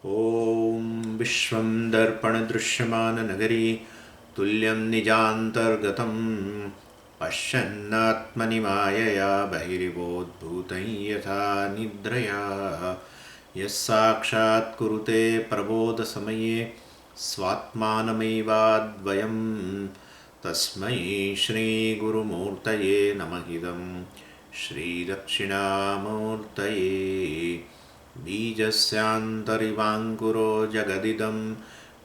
ॐ विश्वं दर्पणदृश्यमाननगरी तुल्यं निजान्तर्गतं पश्यन्नात्मनि मायया बहिर्वोद्भूतं यथा निद्रया यः साक्षात् कुरुते प्रबोधसमये स्वात्मानमेवाद्वयं तस्मै श्रीगुरुमूर्तये नमः इदं श्रीदक्षिणामूर्तये बीजस्यान्तरिवाङ्कुरो जगदिदं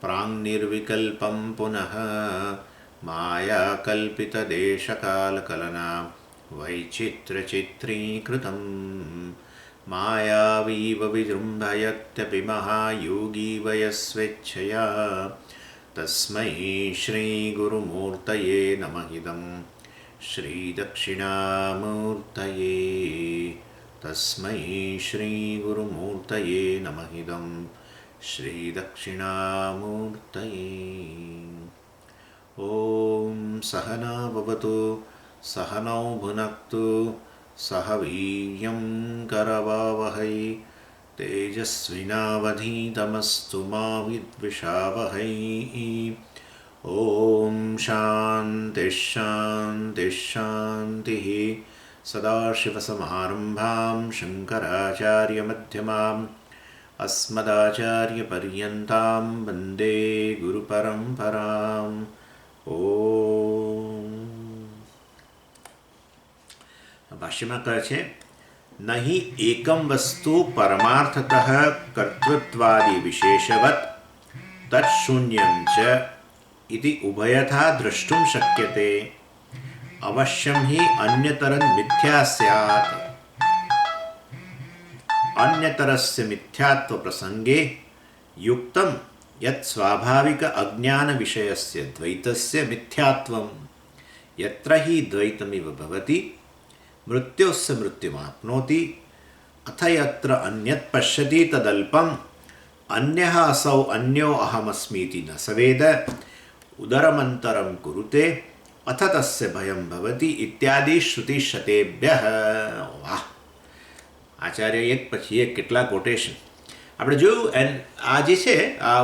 प्राङ्निर्विकल्पं पुनः मायाकल्पितदेशकालकलना वैचित्र्यचित्रीकृतं मायावीव विजृम्भयत्यपि महायोगी वयस्वेच्छया तस्मै श्रीगुरुमूर्तये नमः इदं श्रीदक्षिणामूर्तये तस्मै श्रीगुरुमूर्तये नमः इदं श्रीदक्षिणामूर्तये। ॐ सहना भवतु सहनौ भुनक्तु सह वीर्यं करवावहै तेजस्विनावधीतमस्तु मा विद्विषावहै। ॐ शान्तिः शान्तिः शान्तिः। सदाशिवसमारम्भां शङ्कराचार्यमध्यमाम् अस्मदाचार्यपर्यन्तां वन्दे गुरुपरम्पराम्। ભાષ્યમાં કહે છે નહીં એકમ વસ્તુ પરમાર્થતઃ કર્તૃત્વાદિ વિશેષવત તત્શૂન્યં ચ ઇતિ ઉભયથા દ્રષ્ટું શક્યતે અવશ્યમ હિ અન્યતરં મિથ્યા સ્યાત। અન્યતરસ્ય મિથ્યાત્વ પ્રસંગે યુક્તમ યત સ્વાભાવિક અજ્ઞાન વિષયસ્ય દ્વૈતસ્ય મિથ્યાત્વમ યત્ર હિ દ્વૈતમિવ ભવતિ મૃત્યોસ્ય મૃત્યુમાપ્નોતિ અથ યત્ર અન્યત પશ્યતિ તદલ્પમ અન્યઃ અસૌ અન્યો અહમસ્મીતિ ન સવેદ ઉદરમંતરમ કુરુતે અથ તસ્ય ભયં ભવતિ ઇત્યાદિ શ્રુતિશતેભ્યઃ। વાહ! આચાર્ય એક પછી એક કેટલા કોટેશન આપણે જોયું। એન્ડ આ જે છે આ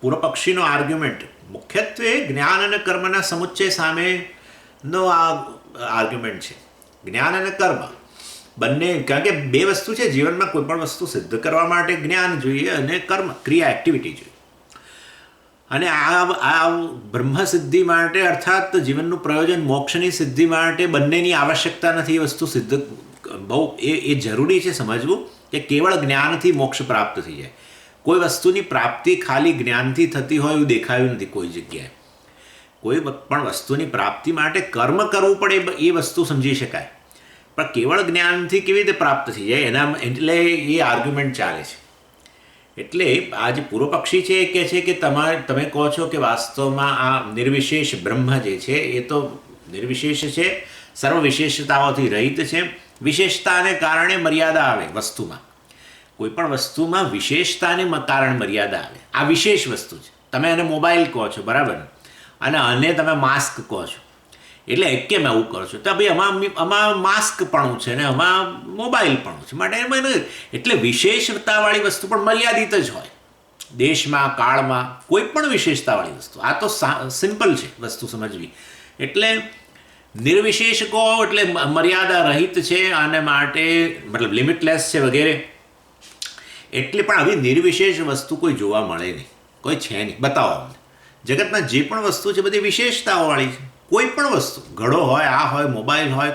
પૂર્વપક્ષીનો આર્ગ્યુમેન્ટ મુખ્યત્વે જ્ઞાન અને કર્મના સમુચ્ચય સામેનો આ આર્ગ્યુમેન્ટ છે। જ્ઞાન અને કર્મ બંને, કારણ કે બે વસ્તુ છે જીવનમાં, કોઈ પણ વસ્તુ સિદ્ધ કરવા માટે જ્ઞાન જોઈએ અને કર્મ ક્રિયા એક્ટિવિટી જોઈએ। અને આ બ્રહ્મ સિદ્ધિ માટે અર્થાત જીવનનું પ્રયોજન મોક્ષની સિદ્ધિ માટે બંનેની આવશ્યકતા નથી। એ વસ્તુ સિદ્ધ બહુ એ જરૂરી છે સમજવું કે કેવળ જ્ઞાનથી મોક્ષ પ્રાપ્ત થઈ જાય। કોઈ વસ્તુની પ્રાપ્તિ ખાલી જ્ઞાનથી થતી હોય એવું દેખાયું નથી કોઈ જગ્યાએ। કોઈ પણ વસ્તુની પ્રાપ્તિ માટે કર્મ કરવું પડે એ વસ્તુ સમજી શકાય, પણ કેવળ જ્ઞાનથી કેવી રીતે પ્રાપ્ત થઈ જાય એના એટલે એ આર્ગ્યુમેન્ટ ચાલે છે। એટલે આ જે પૂર્વપક્ષી છે એ કહે છે કે તમે કહો છો કે વાસ્તવમાં આ નિર્વિશેષ બ્રહ્મ જે છે એ તો નિર્વિશેષ છે, સર્વ વિશેષતાઓથી રહિત છે। વિશેષતાને કારણે મર્યાદા આવે વસ્તુમાં, કોઈ પણ વસ્તુમાં વિશેષતાને કારણે મર્યાદા આવે। આ વિશેષ વસ્તુ છે, તમે એને મોબાઈલ કહો છો બરાબર, અને આને તમે માસ્ક કહો છો, એટલે કેમ આવું કરો છો? તો ભાઈ આમાં માસ્કપણું છે ને આમાં મોબાઈલપણું છે, માટે એમાં એટલે વિશેષતાવાળી વસ્તુ પણ મર્યાદિત જ હોય। દેશમાં કાળમાં કોઈ પણ વિશેષતાવાળી વસ્તુ, આ તો સિમ્પલ છે વસ્તુ સમજવી। એટલે નિર્વિશેષ કહો એટલે મર્યાદા રહિત છે અને માટે મતલબ લિમિટલેસ છે વગેરે। એટલે પણ આવી નિર્વિશેષ વસ્તુ કોઈ જોવા મળે નહીં, કોઈ છે નહીં, બતાવો અમને। જગતમાં જે પણ વસ્તુ છે બધી વિશેષતાઓવાળી છે। કોઈ પણ વસ્તુ, ઘડો હોય, આ હોય, મોબાઈલ હોય,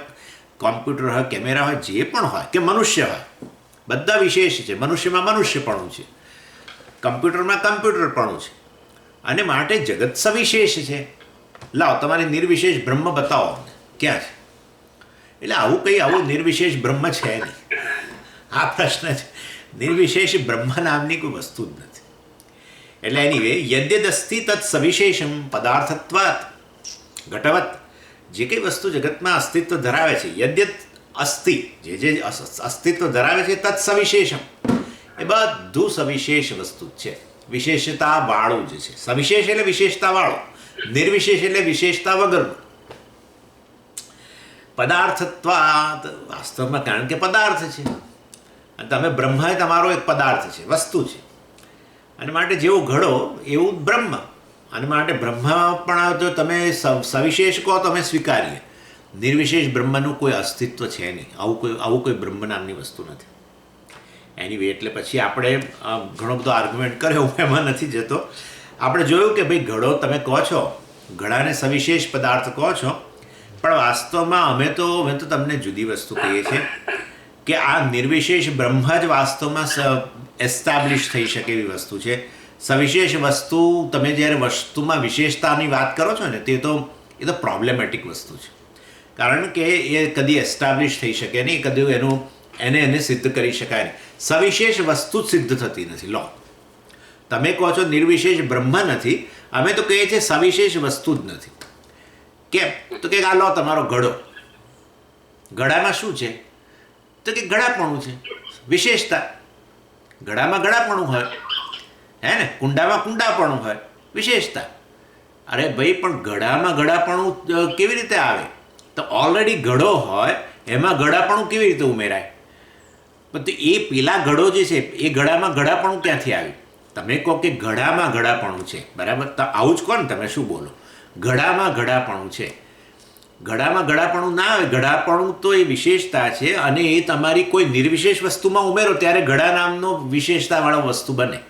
કોમ્પ્યુટર હોય, કેમેરા હોય, જે પણ હોય કે મનુષ્ય હોય, બધા વિશેષ છે। મનુષ્યમાં મનુષ્યપણું છે, કમ્પ્યુટરમાં કમ્પ્યુટરપણું છે, અને માટે જગત સવિશેષ છે। લાવો તમારે નિર્વિશેષ બ્રહ્મ બતાવો અમને, ક્યાં છે? એટલે આવું નિર્વિશેષ બ્રહ્મ છે નહીં, આ પ્રશ્ન છે। નિર્વિશેષ બ્રહ્મ નામની કોઈ વસ્તુ જ નથી। એટલે એનીવે યદ્યદસ્તિ તત્ સવિશેષમ પદાર્થત્વાત ઘટવત, જે કંઈ વસ્તુ જગતમાં અસ્તિત્વ ધરાવે છે, યદ્યત અસ્તિ, જે અસ્તિત્વ ધરાવે છે તત્ સવિશેષમ, એ બધું સવિશેષ વસ્તુ જ છે, વિશેષતાવાળું જ છે। સવિશેષ એટલે વિશેષતાવાળું, નિર્વિશેષ એટલે વિશેષતા વગરનું। પદાર્થત્વાત વાસ્તવમાં કારણ કે પદાર્થ છે, અને તમે બ્રહ્મ તમારો એક પદાર્થ છે, વસ્તુ છે। અને માટે જેવો ઘડો એવું બ્રહ્મ. અને માટે બ્રહ્મ પણ જો તમે સવિશેષ કહો તો અમે સ્વીકારીએ. નિર્વિશેષ બ્રહ્મનું કોઈ અસ્તિત્વ છે નહીં. આવું કોઈ બ્રહ્મ નામની વસ્તુ નથી. એનીવે એટલે પછી આપણે ઘણો બધો આર્ગ્યુમેન્ટ કર્યો, હું એમાં નથી જતો. આપણે જોયું કે ભાઈ ઘડો તમે કહો છો, ઘડાને સવિશેષ પદાર્થ કહો છો, પણ વાસ્તવમાં અમે તો તમને જુદી વસ્તુ કહીએ છીએ કે આ નિર્વિશેષ બ્રહ્મ જ વાસ્તવમાં એસ્ટાબ્લિશ થઈ શકે એવી વસ્તુ છે. સવિશેષ વસ્તુ તમે જ્યારે વસ્તુમાં વિશેષતાની વાત કરો છો ને એ તો પ્રોબ્લેમેટિક વસ્તુ છે. કારણ કે એ કદી એસ્ટાબ્લિશ થઈ શકે નહીં, કદી એને સિદ્ધ કરી શકાય નહીં. સવિશેષ વસ્તુ જ સિદ્ધ થતી નથી. લો, તમે કહો છો નિર્વિશેષ બ્રહ્મ નથી, અમે તો કહીએ છીએ સવિશેષ વસ્તુ જ નથી. કેમ? તો કે આ લો તમારો ઘડો, ઘડામાં શું છે? તો કે ઘડાપણું છે, વિશેષતા. ઘડામાં ઘડાપણું હોય, હે ને? કુંડામાં કુંડાપણું હોય, વિશેષતા. અરે ભાઈ, પણ ઘડામાં ઘડાપણું કેવી રીતે આવે? તો ઓલરેડી ઘડો હોય એમાં ઘડાપણું કેવી રીતે ઉમેરાય? પણ એ પેલા ઘડો જે છે એ ઘડામાં ઘડાપણું ક્યાંથી આવ્યું? તમે કહો કે ઘડામાં ઘડાપણું છે, બરાબર? તો આવું જ કહો ને, તમે શું બોલો? ઘડામાં ઘડાપણું છે. ઘડામાં ઘડાપણું ના આવે. ઘડાપણું તો એ વિશેષતા છે, અને એ તમારી કોઈ નિર્વિશેષ વસ્તુમાં ઉમેરો ત્યારે ઘડા નામનો વિશેષતાવાળો વસ્તુ બને.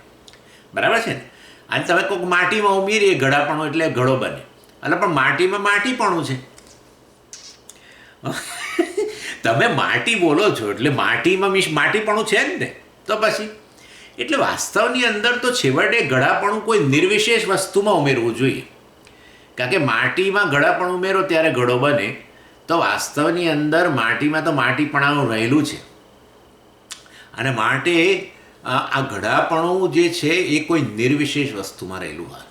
બરાબર છે ને? અને તમે કહો માટીમાં ઉમેરીએ ઘડાપણું એટલે ઘડો બને. એટલે પણ માટીમાં માટીપણું છે. તમે માટી બોલો છો એટલે માટીમાં માટીપણું છે જ ને. તો પછી એટલે વાસ્તવની અંદર તો છેવટે ઘડાપણું કોઈ નિર્વિશેષ વસ્તુમાં ઉમેરવું જોઈએ. કારણ કે માટીમાં ઘડાપણું ઉમેરો ત્યારે ઘડો બને. તો વાસ્તવની અંદર માટીમાં તો માટીપણાનું રહેલું છે, અને માટે આ ઘડાપણું જે છે એ કોઈ નિર્વિશેષ વસ્તુમાં રહેલું હોય.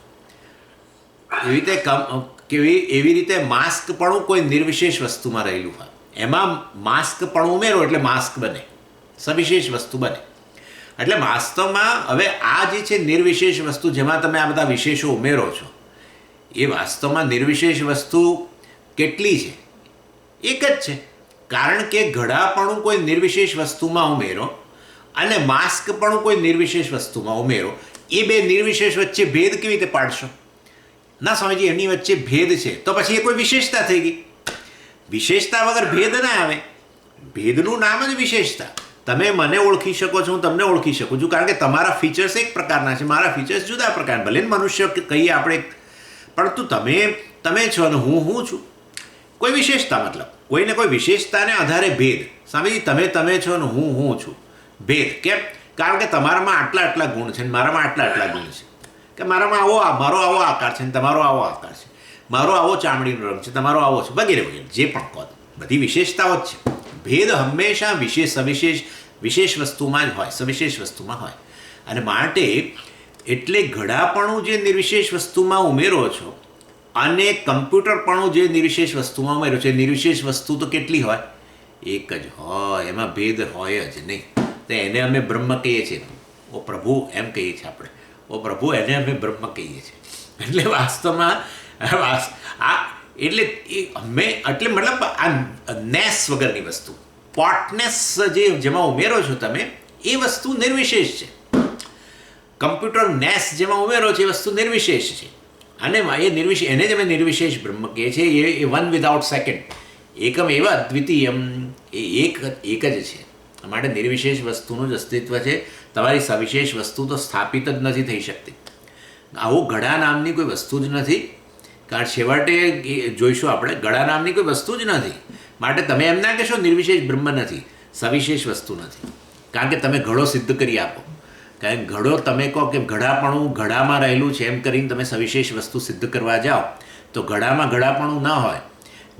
એવી રીતે માસ્કપણું કોઈ નિર્વિશેષ વસ્તુમાં રહેલું હોય. એમાં માસ્કપણું ઉમેરો એટલે માસ્ક બને, સવિશેષ વસ્તુ બને. એટલે વાસ્તવમાં હવે આ જે છે નિર્વિશેષ વસ્તુ, જેમાં તમે આ બધા વિશેષો ઉમેરો છો, એ વાસ્તવમાં નિર્વિશેષ વસ્તુ કેટલી છે? એક જ છે. કારણ કે ઘડાપણું કોઈ નિર્વિશેષ વસ્તુમાં ઉમેરો અને માસ્કપણું કોઈ નિર્વિશેષ વસ્તુમાં ઉમેરો, એ બે નિર્વિશેષ વચ્ચે ભેદ કેવી રીતે પાડશો? ના સ્વામીજી, એની વચ્ચે ભેદ છે તો પછી એ કોઈ વિશેષતા થઈ ગઈ. વિશેષતા વગર ભેદ ના આવે. ભેદનું નામ જ વિશેષતા. તમે મને ઓળખી શકો છો, હું તમને ઓળખી શકું છું, કારણ કે તમારા ફીચર્સ એક પ્રકારના છે, મારા ફીચર્સ જુદા પ્રકારના. ભલે મનુષ્ય કહીએ આપણે, પરંતુ તમે છો અને હું છું. કોઈ વિશેષતા, મતલબ કોઈને કોઈ વિશેષતાને આધારે ભેદ. સ્વામીજી, તમે છો અને હું છું. ભેદ કેમ? કારણ કે તમારામાં આટલા ગુણ છે, મારામાં આટલા ગુણ છે. કે મારામાં મારો આવો આકાર છે, તમારો આવો આકાર છે, મારો આવો ચામડીનો રંગ છે, તમારો આવો છે, વગેરે વગેરે. જે પણ કહો, બધી વિશેષતાઓ જ છે. ભેદ હંમેશા વિશેષ વસ્તુમાં જ હોય, સવિશેષ વસ્તુમાં હોય. અને માટે એટલે ઘડાપણું જે નિર્વિશેષ વસ્તુમાં ઉમેરો છો અને કમ્પ્યુટરપણું જે નિર્વિશેષ વસ્તુમાં ઉમેરો છો, એ નિર્વિશેષ વસ્તુ તો કેટલી હોય? એક જ હોય. એમાં ભેદ હોય જ નહીં. તો એને અમે બ્રહ્મ કહીએ છીએ. ઓ પ્રભુ એમ કહીએ છીએ આપણે. ઓ પ્રભુ, એને અમે બ્રહ્મ કહીએ છીએ. એટલે વાસ્તવમાં એટલે મતલબ આ નેસ વગરની વસ્તુ, પોટનેસ જેમાં ઉમેરો છો તમે, એ વસ્તુ નિર્વિશેષ છે. કમ્પ્યુટર નેસ જેમાં ઉમેરો છો એ વસ્તુ નિર્વિશેષ છે. અને એને જ અમે નિર્વિશેષ બ્રહ્મ કહીએ છીએ. એ વન વિધાઉટ સેકન્ડ, એકમ એવ અદ્વિતીયમ, એ એક જ છે. માટે નિર્વિશેષ વસ્તુનું જ અસ્તિત્વ છે. તમારી સવિશેષ વસ્તુ તો સ્થાપિત જ નથી થઈ શકતી. આવું ઘડા નામની કોઈ વસ્તુ જ નથી. કારણ છેવટે જોઈશું આપણે, ઘડા નામની કોઈ વસ્તુ જ નથી. માટે તમે એમ ના કહેશો નિર્વિશેષ બ્રહ્મ નથી, સવિશેષ વસ્તુ નથી. કારણ કે તમે ઘડો સિદ્ધ કરી આપો. કારણ કે ઘડો તમે કહો કે ઘડાપણું ઘડામાં રહેલું છે એમ કરીને તમે સવિશેષ વસ્તુ સિદ્ધ કરવા જાઓ તો ઘડામાં ઘડાપણું ના હોય.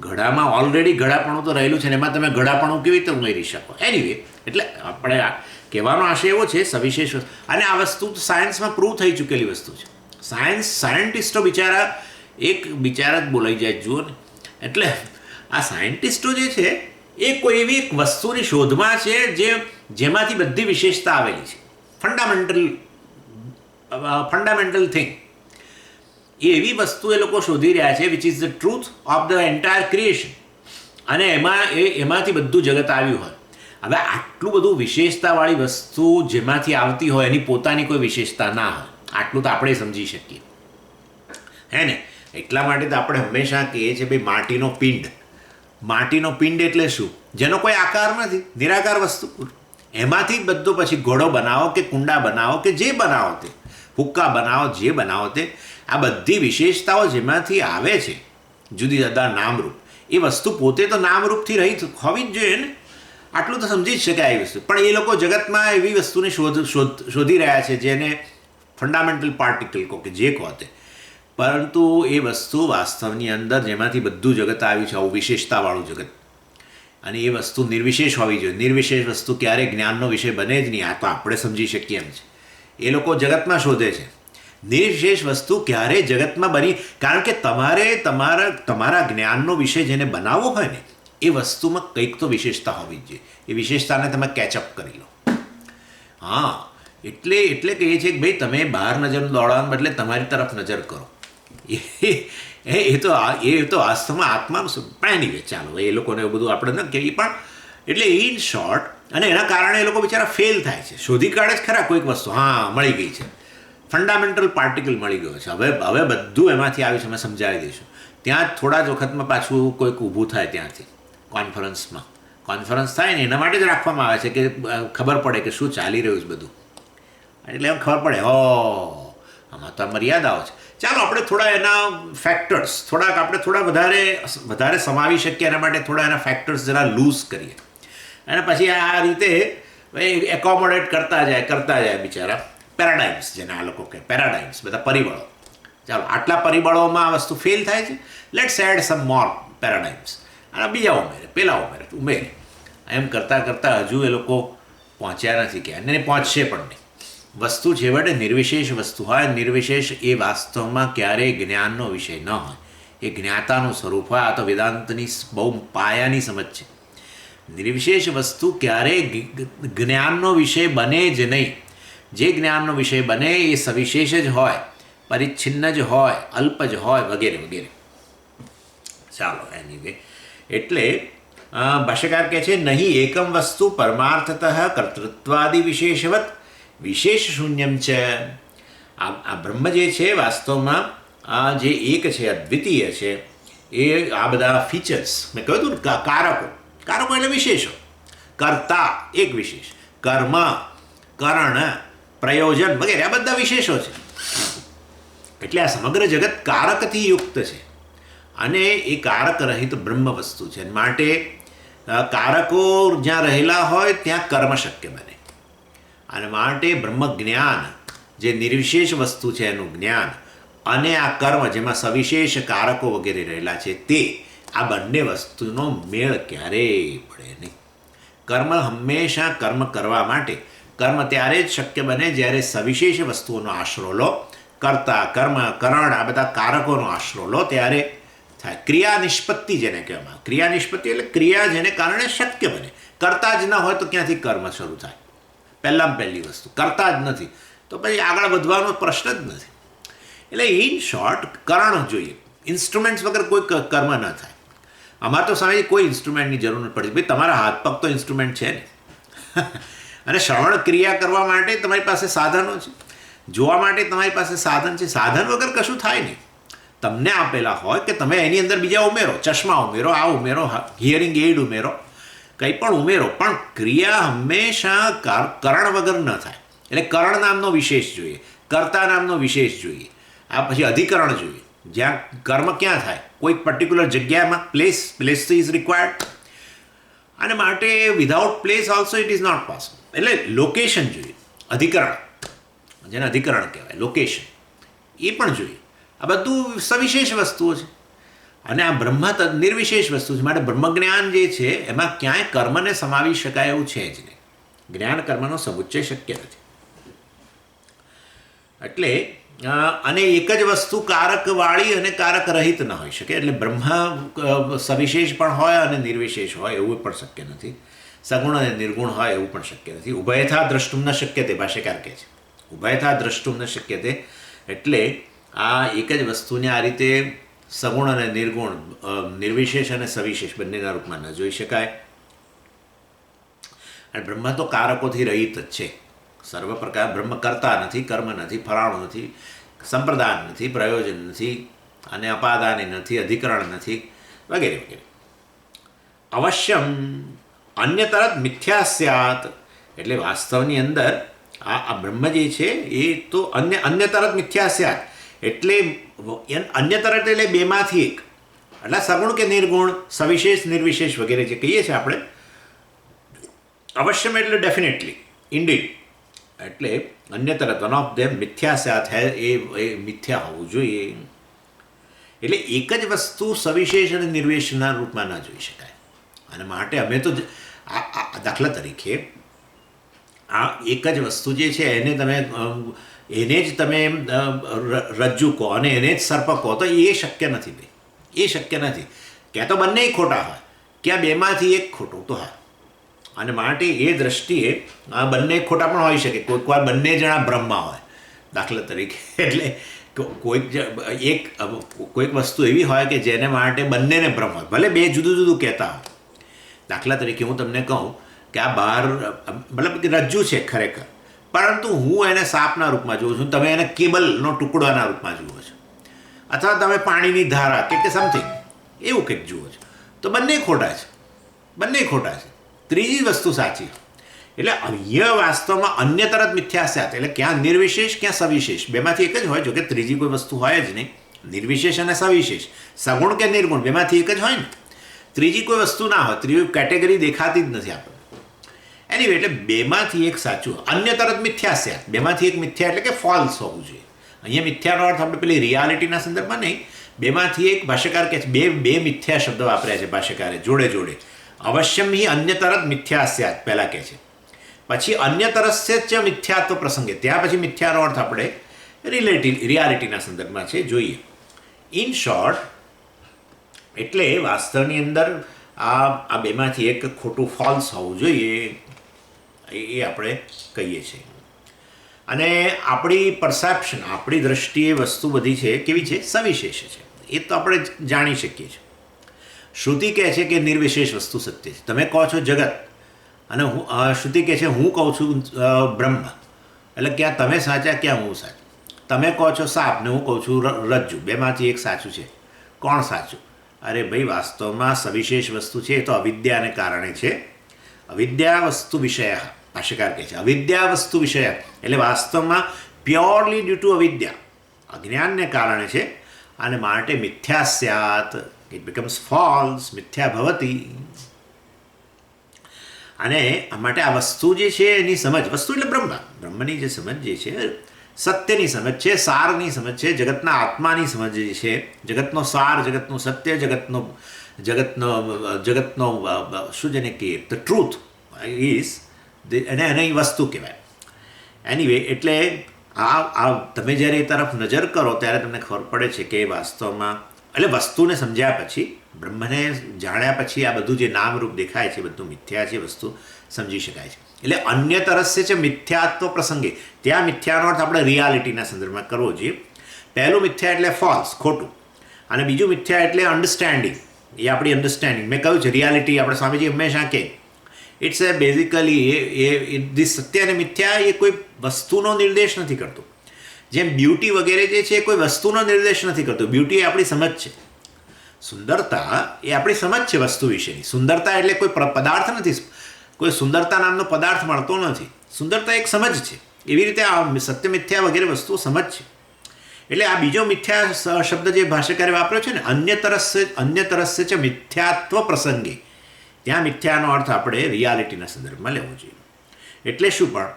ઘડામાં ઓલરેડી ઘડાપણું તો રહેલું છે ને એમાં તમે ઘડાપણું કેવી રીતે ઉમેરી શકો? એનીવે, એટલે આપણે કહેવાનો આશય એવો છે સવિશેષ. અને આ વસ્તુ તો સાયન્સમાં પ્રૂવ થઈ ચૂકેલી વસ્તુ છે. સાયન્ટિસ્ટો બિચારા જ બોલાઈ જાય. જુઓ ને, એટલે આ સાયન્ટિસ્ટો જે છે એ કોઈ એવી એક વસ્તુની શોધમાં છે જેમાંથી બધી વિશેષતા આવેલી છે. ફંડામેન્ટલ થિંગ, એ એવી વસ્તુ એ લોકો શોધી રહ્યા છે which is the truth of the entire creation. અને એમાંથી બધું જગત આવ્યું હોય. હવે આટલું બધું વિશેષતાવાળી વસ્તુ જેમાંથી આવતી હોય એની પોતાની કોઈ વિશેષતા ના હોય, આટલું તો આપણે સમજી શકીએ, હે ને? એટલા માટે તો આપણે હંમેશા કહીએ છીએ ભાઈ માટીનો પિંડ. માટીનો પિંડ એટલે શું? જેનો કોઈ આકાર નથી, નિરાકાર વસ્તુ. એમાંથી જ બધું પછી ઘોડો બનાવો કે કુંડા બનાવો કે જે બનાવો તે, હુક્કા બનાવો, જે બનાવો તે, આ બધી વિશેષતાઓ જેમાંથી આવે છે, જુદી જુદા નામરૂપ, એ વસ્તુ પોતે તો નામરૂપથી રહિત હોવી જ જોઈએ ને. આટલું તો સમજી જ શકાય એ વસ્તુ. પણ એ લોકો જગતમાં એવી વસ્તુને શોધી રહ્યા છે જેને ફંડામેન્ટલ પાર્ટિકલ કહો કે જે કહો તે, પરંતુ એ વસ્તુ વાસ્તવની અંદર જેમાંથી બધું જગત આવ્યું છે, આવું વિશેષતાવાળું જગત, અને એ વસ્તુ નિર્વિશેષ હોવી જોઈએ. નિર્વિશેષ વસ્તુ ક્યારેય જ્ઞાનનો વિષય બને જ નહીં. આ તો આપણે સમજી શકીએ એમ છે. એ લોકો જગતમાં શોધે છે. નિર્વિશેષ વસ્તુ ક્યારેય જગતમાં બની, કારણ કે તમારે તમારા જ્ઞાનનો વિષય જેને બનાવવો હોય ને, એ વસ્તુમાં કંઈક તો વિશેષતા હોવી જ જોઈએ. એ વિશેષતાને તમે કેચઅપ કરી લો. હા, એટલે કહીએ છીએ કે ભાઈ તમે બહાર નજર દોડવાને બદલે તમારી તરફ નજર કરો. એ તો વાસ્તવમાં આત્માનું શું. પણ એની ચાલો, એ લોકોને એવું બધું આપણે ન કહીએ, પણ એટલે ઇન શોર્ટ, અને એના કારણે એ લોકો બિચારા ફેલ થાય છે. શોધી કાઢે જ ખરા કોઈક વસ્તુ, હા મળી ગઈ છે, ફંડામેન્ટલ પાર્ટિકલ મળી ગયો છે, હવે બધું એમાંથી આવ્યું છે, અમે સમજાવી દઈશું. ત્યાં જ થોડા જ વખતમાં પાછું કોઈક ઊભું થાય ત્યાંથી કોન્ફરન્સ થાય ને એના માટે જ રાખવામાં આવે છે કે ખબર પડે કે શું ચાલી રહ્યું છે બધું. એટલે એમ ખબર પડે, આમાં તો મર્યાદાઓ છે. ચાલો આપણે થોડા એના ફેક્ટર્સ થોડા વધારે સમાવી શકીએ, એના માટે થોડા એના ફેક્ટર્સ જરા લૂઝ કરીએ, અને પછી આ રીતે એકોમોડેટ કરતા જાય બિચારા. પેરાડાઇમ્સ જેને આ લોકો કહે, પેરાડાઇમ્સ, બધા પરિબળો. ચાલો આટલા પરિબળોમાં આ વસ્તુ ફેલ થાય છે, લેટ્સ એડ સમ મોર પેરાડાઇમ્સ, અને બીજા પેલા ઉમેરે. એમ કરતાં હજુ એ લોકો પહોંચ્યા નથી ક્યાં, અને પહોંચશે પણ નહીં. વસ્તુ છેવટે નિર્વિશેષ વસ્તુ હોય. નિર્વિશેષ એ વાસ્તવમાં ક્યારેય જ્ઞાનનો વિષય ન હોય, એ જ્ઞાતાનું સ્વરૂપ હોય. આ તો વેદાંતની બહુ પાયાની સમજ છે. નિર્વિશેષ વસ્તુ ક્યારેય જ્ઞાનનો વિષય બને જ નહીં. જે જ્ઞાનનો વિષય બને એ સવિશેષ જ હોય, પરિચ્છિન્ન જ હોય, અલ્પ જ હોય, વગેરે વગેરે. ચાલો એનીવે, એટલે ભાષ્યકાર કહે છે, નહીં એકમ વસ્તુ પરમાર્થતઃ કર્તૃત્વાદિ વિશેષવત વિશેષ શૂન્યમ છે. આ બ્રહ્મ જે છે વાસ્તવમાં આ જે એક છે, અદ્વિતીય છે, એ આ બધા ફીચર્સ મેં કહ્યું હતું ને, કારકો એટલે વિશેષો. કર્તા એક વિશેષ, કર્મ, કરણ, પ્રયોજન વગેરે આ બધા વિશેષો છે. એટલે આ સમગ્ર જગત કારકથી યુક્ત છે, અને એ કારક રહિત બ્રહ્મ વસ્તુ છે. માટે કારકો જ્યાં રહેલા હોય ત્યાં કર્મ શક્ય બને, અને માટે બ્રહ્મ જ્ઞાન જે નિર્વિશેષ વસ્તુ છે એનું જ્ઞાન, અને આ કર્મ જેમાં સવિશેષ કારકો વગેરે રહેલા છે તે, આ બંને વસ્તુનો મેળ ક્યારેય પડે નહીં. કર્મ હંમેશા કર્મ કરવા માટે કર્મ ત્યારે જ શક્ય બને જ્યારે સવિશેષ વસ્તુઓનો આશરો લો. કર્તા, કર્મ, કરણ આ બધા કારકોનો આશરો લો ત્યારે થાય. ક્રિયા નિષ્પત્તિ જેને કહેવામાં, ક્રિયા નિષ્પત્તિ એટલે ક્રિયા જેને કારણે શક્ય બને. કરતા જ ન હોય તો ક્યાંથી કર્મ શરૂ થાય? પહેલી વસ્તુ કરતા જ નથી તો પછી આગળ વધવાનો પ્રશ્ન જ નથી. એટલે ઇન શોર્ટ કરણ જોઈએ. ઇન્સ્ટ્રુમેન્ટ્સ વગર કોઈ કર્મ ન થાય. અમારે તો સમય કોઈ ઇન્સ્ટ્રુમેન્ટની જરૂર નથી પડતી. ભાઈ તમારા હાથ પગ તો ઇન્સ્ટ્રુમેન્ટ છે ને. અને શ્રવણ ક્રિયા કરવા માટે તમારી પાસે સાધનો છે, જોવા માટે તમારી પાસે સાધન છે. સાધન વગર કશું થાય નહીં. તમને આપેલા હોય કે તમે એની અંદર બીજા ઉમેરો, ચશ્મા ઉમેરો, આ ઉમેરો, હિયરિંગ એડ ઉમેરો, કંઈ પણ ઉમેરો, પણ ક્રિયા હંમેશા કરણ વગર ન થાય. એટલે કરણ નામનો વિશેષ જોઈએ, કર્તા નામનો વિશેષ જોઈએ, આ પછી અધિકરણ જોઈએ. જ્યાં કર્મ ક્યાં થાય, કોઈ પર્ટિક્યુલર જગ્યામાં, પ્લેસ ઇઝ રિક્વાયર્ડ, અને માટે without place also it is not possible. એટલે લોકેશન જોઈએ, અધિકરણ, જેને અધિકરણ કહેવાય, લોકેશન એ પણ જોઈએ. આ બધું સવિશેષ વસ્તુઓ છે, અને આ બ્રહ્મ નિર્વિશેષ વસ્તુ છે. માટે બ્રહ્મજ્ઞાન જે છે એમાં ક્યાંય કર્મને સમાવી શકાય એવું છે જ નહીં. જ્ઞાન કર્મનો સમુચ્ચય શક્ય નથી. એટલે અને એક જ વસ્તુ કારકવાળી અને કારક રહિત ન હોઈ શકે. એટલે બ્રહ્મ સવિશેષ પણ હોય અને નિર્વિશેષ હોય એવું પણ શક્ય નથી. સગુણ અને નિર્ગુણ હોય એવું પણ શક્ય નથી. ઉભયથા દ્રષ્ટુમ ન શક્ય તે, ભાષ્યકાર કહે છે. ઉભયથા દ્રષ્ટુમ ન શક્ય તે, એટલે આ એક જ વસ્તુને આ રીતે સગુણ અને નિર્ગુણ, નિર્વિશેષ અને સવિશેષ બંનેના રૂપમાં ન જોઈ શકાય. અને બ્રહ્મ તો કારકોથી રહિત જ છે. સર્વ પ્રકાર બ્રહ્મ કરતા નથી, કર્મ નથી, ફલાણું નથી, સંપ્રદાન નથી, પ્રયોજન નથી, અને અપાદાની નથી, અધિકરણ નથી, વગેરે વગેરે. અવશ્યમ અન્યતરત મિથ્યા સ્યાત, એટલે વાસ્તવની અંદર આ બ્રહ્મ જે છે એ તો અન્યતરત મિથ્યા સ્યાત, એટલે અન્યતરત એટલે બેમાંથી એક, એટલે સગુણ કે નિર્ગુણ, સવિશેષ નિર્વિશેષ વગેરે જે કહીએ છીએ આપણે. અવશ્યમ એટલે ડેફિનેટલી, ઇન્ડીડ, એટલે અન્યતરત વન ઓફ ધેમ મિથ્યા સ્યાત હે, એ મિથ્યા હોવું જોઈએ. એટલે એક જ વસ્તુ સવિશેષ અને નિર્વિશેષના રૂપમાં ન જોઈ શકાય. અને માટે અમે તો દાખલા તરીકે આ એક જ વસ્તુ જે છે એને જ તમે રજ્જુ કહો અને એને જ સર્પ કહો તો એ શક્ય નથી ભાઈ, એ શક્ય નથી. ક્યાં તો બંને ખોટા હોય, ક્યાં બેમાંથી એક ખોટું તો હા. અને માટે એ દૃષ્ટિએ આ બંને ખોટા પણ હોઈ શકે. કોઈક વાર બંને જણા બ્રહ્મા હોય દાખલા તરીકે. એટલે કોઈક વસ્તુ એવી હોય કે જેને માટે બંનેને બ્રહ્મ હોય, ભલે બે જુદું જુદું કહેતા હોય. દાખલા તરીકે હું તમને કહું કે આ બહાર મતલબ કે રજ્જુ છે ખરેખર, પરંતુ હું એને સાપના રૂપમાં જોઉં છું, તમે એને કેબલનો ટુકડાના રૂપમાં જુઓ છો, અથવા તમે પાણીની ધારા કે સમથિંગ એવું કંઈક જુઓ છો, તો બંને ખોટા છે, બંને ખોટા છે. ત્રીજી વસ્તુ સાચી. એટલે અહીંયા વાસ્તવમાં અન્યતરત મિથ્યા સ્યાત, એટલે ક્યાં નિર્વિશેષ ક્યાં સવિશેષ, બેમાંથી એક જ હોય. જો કે ત્રીજી કોઈ વસ્તુ હોય જ નહીં. નિર્વિશેષ અને સવિશેષ, સગુણ કે નિર્ગુણ, બેમાંથી એક જ હોય ને. ત્રીજી કોઈ વસ્તુ ના હોય, ત્રીજી કેટેગરી દેખાતી જ નથી આપણને. એનીવે, એટલે બેમાંથી એક સાચું, અન્યતરત મિથ્યા સ્યાત, બેમાંથી એક મિથ્યા એટલે કે ફોલ્સ હોવું જોઈએ. અહીંયા મિથ્યાનો અર્થ આપણે પેલી રિયાલિટીના સંદર્ભમાં નહીં, બેમાંથી એક. ભાષ્યકાર કહે છે બે મિથ્યા શબ્દ વાપર્યા છે ભાષ્યકારે જોડે જોડે. અવશ્યમ હિ અન્યતરત મિથ્યા સ્યાત પહેલાં કહે છે, પછી અન્યતરસ્ય ચ મિથ્યાત્વ પ્રસંગે, ત્યાં પછી મિથ્યાનો અર્થ આપણે રિયાલિટીના સંદર્ભમાં છે જોઈએ. ઇન શોર્ટ, એટલે વાસ્તવની અંદર આ બેમાંથી એક ખોટું ફોલ્સ હોવું જોઈએ, એ આપણે કહીએ છીએ. અને આપણી પરસેપ્શન, આપણી દ્રષ્ટિએ વસ્તુ બધી છે કેવી છે, સવિશેષ છે, એ તો આપણે જાણી શકીએ છીએ. શ્રુતિ કહે છે કે નિર્વિશેષ વસ્તુ સત્ય છે. તમે કહો છો જગત, અને શ્રુતિ કહે છે હું કહું છું બ્રહ્મ, એટલે ક્યાં તમે સાચા ક્યાં હું સાચું. તમે કહો છો સાપ ને હું કહું છું રજ્જુ, બેમાંથી એક સાચું છે. કોણ સાચું? અરે ભાઈ, વાસ્તવમાં સવિશેષ વસ્તુ છે એ તો અવિદ્યાને કારણે છે. અવિદ્યા વસ્તુ વિષય, ભાષ્યકાર કહે છે અવિદ્યા વસ્તુ વિષય, એટલે વાસ્તવમાં પ્યોરલી ડ્યુ ટુ અવિદ્યા, અજ્ઞાનને કારણે છે. અને માટે મિથ્યા સ્યાત, ઇટ બિકમ્સ ફોલ્સ, મિથ્યા ભવતી. અને માટે આ વસ્તુ જે છે એની સમજ, વસ્તુ એટલે બ્રહ્મની જે સમજ જે છે, સત્યની સમજ છે, સારની સમજ છે, જગતના આત્માની સમજ જે છે, જગતનો સાર, જગતનું સત્ય, જગતનો શું જેને કહીએ ધ ટ્રુથ ઇઝ, એને એ વસ્તુ કહેવાય. એનીવે, એટલે આ તમે જ્યારે એ તરફ નજર કરો ત્યારે તમને ખબર પડે છે કે વાસ્તવમાં, એટલે વસ્તુને સમજ્યા પછી, બ્રહ્મને જાણ્યા પછી આ બધું જે નામરૂપ દેખાય છે બધું મિથ્યા છે, વસ્તુ સમજી શકાય છે. એટલે અન્યતરસ્ય છે મિથ્યાત્વ પ્રસંગે, ત્યાં મિથ્યાનો અર્થ આપણે રિયાલિટીના સંદર્ભમાં કરવો જોઈએ. પહેલું મિથ્યા એટલે ફોલ્સ, ખોટું, અને બીજું મિથ્યા એટલે અન્ડરસ્ટેન્ડિંગ, એ આપણી અન્ડરસ્ટેન્ડિંગ. મેં કહ્યું છે રિયાલિટી, આપણે સ્વામીજી હંમેશા કહે ઇટ્સ એ બેઝિકલી એ સત્ય અને મિથ્યા એ કોઈ વસ્તુનો નિર્દેશ નથી કરતું. જેમ બ્યુટી વગેરે જે છે એ કોઈ વસ્તુનો નિર્દેશ નથી કરતું. બ્યુટી એ આપણી સમજ છે, સુંદરતા એ આપણી સમજ છે વસ્તુ વિશેની. સુંદરતા એટલે કોઈ પદાર્થ નથી, કોઈ સુંદરતા નામનો પદાર્થ મળતો નથી. સુંદરતા એક સમજ છે. એવી રીતે આ સત્ય મિથ્યા વગેરે વસ્તુઓ સમજ છે. એટલે આ બીજો મિથ્યા શબ્દ જે ભાષ્યકારે વાપર્યો છે ને, અન્યતરસ્ય છે મિથ્યાત્વ પ્રસંગે, ત્યાં મિથ્યાનો અર્થ આપણે રિયાલિટીના સંદર્ભમાં લેવો જોઈએ. એટલે શું પણ,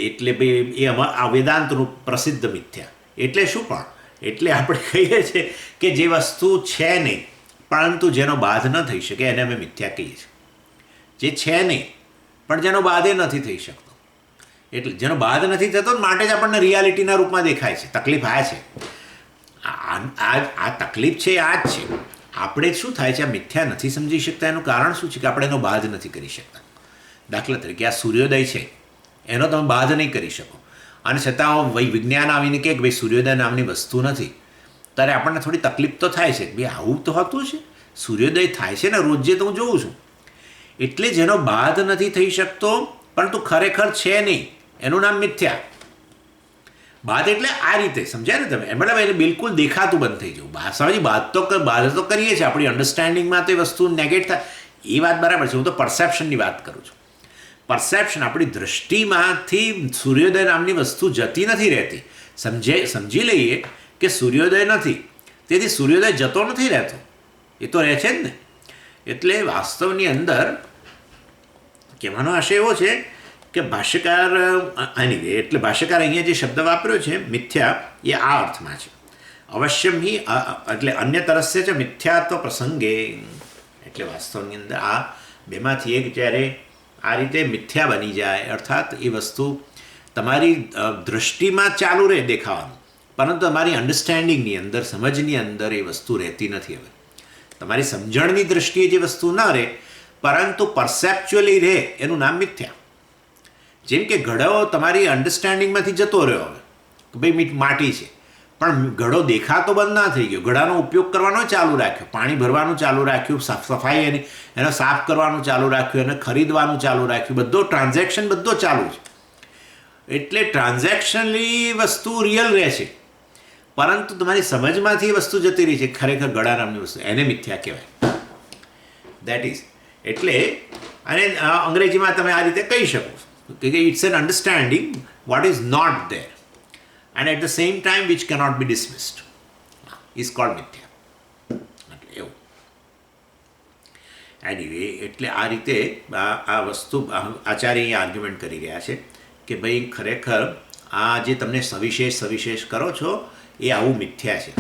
એટલે એ આ વેદાંતનું પ્રસિદ્ધ મિથ્યા. એટલે શું પણ, એટલે આપણે કહીએ છીએ કે જે વસ્તુ છે નહીં પરંતુ જેનો બાધ ન થઈ શકે એને અમે મિથ્યા કહીએ છીએ. જે છે નહીં પણ જેનો બાધે નથી થઈ શકતો, એટલે જેનો બાધ નથી થતો માટે જ આપણને રિયાલિટીના રૂપમાં દેખાય છે. તકલીફ આ છે, આ તકલીફ છે, આ જ છે. આપણે શું થાય છે, આ મિથ્યા નથી સમજી શકતા. એનું કારણ શું છે કે આપણે એનો બાધ નથી કરી શકતા. દાખલા તરીકે આ સૂર્યોદય છે, એનો તમે બાધ નહીં કરી શકો, અને છતાં વિજ્ઞાન આવીને કે ભાઈ સૂર્યોદય નામની વસ્તુ નથી, ત્યારે આપણને થોડી તકલીફ તો થાય છે કે ભાઈ આવું તો હોતું છે, સૂર્યોદય થાય છે ને રોજે તો હું જોઉં છું. એટલે જેનો બાદ નથી થઈ શકતો પરંતુ ખરેખર છે નહીં, એનું નામ મિથ્યા. બાદ એટલે આ રીતે સમજ્યા ને તમે, મતલબ એને બિલકુલ દેખાતું બંધ થઈ જવું. સમજી બાદ તો કરીએ છીએ આપણી અન્ડરસ્ટેન્ડિંગમાં, તો એ વસ્તુ નેગેટ થાય એ વાત બરાબર છે. હું તો પરસેપ્શનની વાત કરું છું. પરસેપ્શન, આપણી દૃષ્ટિમાંથી સૂર્યોદય નામની વસ્તુ જતી નથી રહેતી. સમજી લઈએ કે સૂર્યોદય નથી, તેથી સૂર્યોદય જતો નથી રહેતો, એ તો રહે છે જ ને. એટલે વાસ્તવની અંદર કહેવાનો આશય એવો છે કે ભાષ્યકાર એટલે ભાષ્યકાર અહીંયા જે શબ્દ વાપર્યો છે મિથ્યા, એ આ અર્થમાં છે. અવશ્યમ હિ એટલે અન્ય તરસ્ય છે મિથ્યાત્વ પ્રસંગે. એટલે વાસ્તવની અંદર આ બેમાંથી એક જ્યારે આ રીતે મિથ્યા બની જાય, અર્થાત એ વસ્તુ તમારી દૃષ્ટિમાં ચાલુ રહે દેખાવાનું, પરંતુ તમારી અન્ડરસ્ટેન્ડિંગની અંદર, સમજની અંદર એ વસ્તુ રહેતી નથી. હવે તમારી સમજણની દૃષ્ટિએ જે વસ્તુ ન રહે પરંતુ પરસેપ્ચ્યુઅલી રહે, એનું નામ મિથ્યા. જેમ કે ઘડો તમારી અન્ડરસ્ટેન્ડિંગમાંથી જતો રહ્યો, હવે કે ભાઈ માટી છે, પણ ઘડો દેખાતો બંધ ના થઈ ગયો. ઘડાનો ઉપયોગ કરવાનો ચાલુ રાખ્યો, પાણી ભરવાનું ચાલુ રાખ્યું, સફાઈ એનો સાફ કરવાનું ચાલુ રાખ્યું, એને ખરીદવાનું ચાલુ રાખ્યું, બધો ટ્રાન્ઝેક્શન બધો ચાલુ છે. એટલે ટ્રાન્ઝેક્શનલી વસ્તુ રિયલ રહે છે, પરંતુ તમારી સમજમાંથી એ વસ્તુ જતી રહી છે, ખરેખર ઘડા નામની વસ્તુ, એને મિથ્યા કહેવાય. દેટ ઇઝ એટલે, અને અંગ્રેજીમાં તમે આ રીતે કહી શકો કે it's an understanding what is not there and at the same time which cannot be dismissed is called mithya. એટલે એવું. એનીવે, એટલે આ રીતે આ વસ્તુ આચાર્ય અહીંયા આર્ગ્યુમેન્ટ કરી રહ્યા છે કે ભાઈ ખરેખર આ જે તમને સવિશેષ કરો છો એ આવું મિથ્યા છે.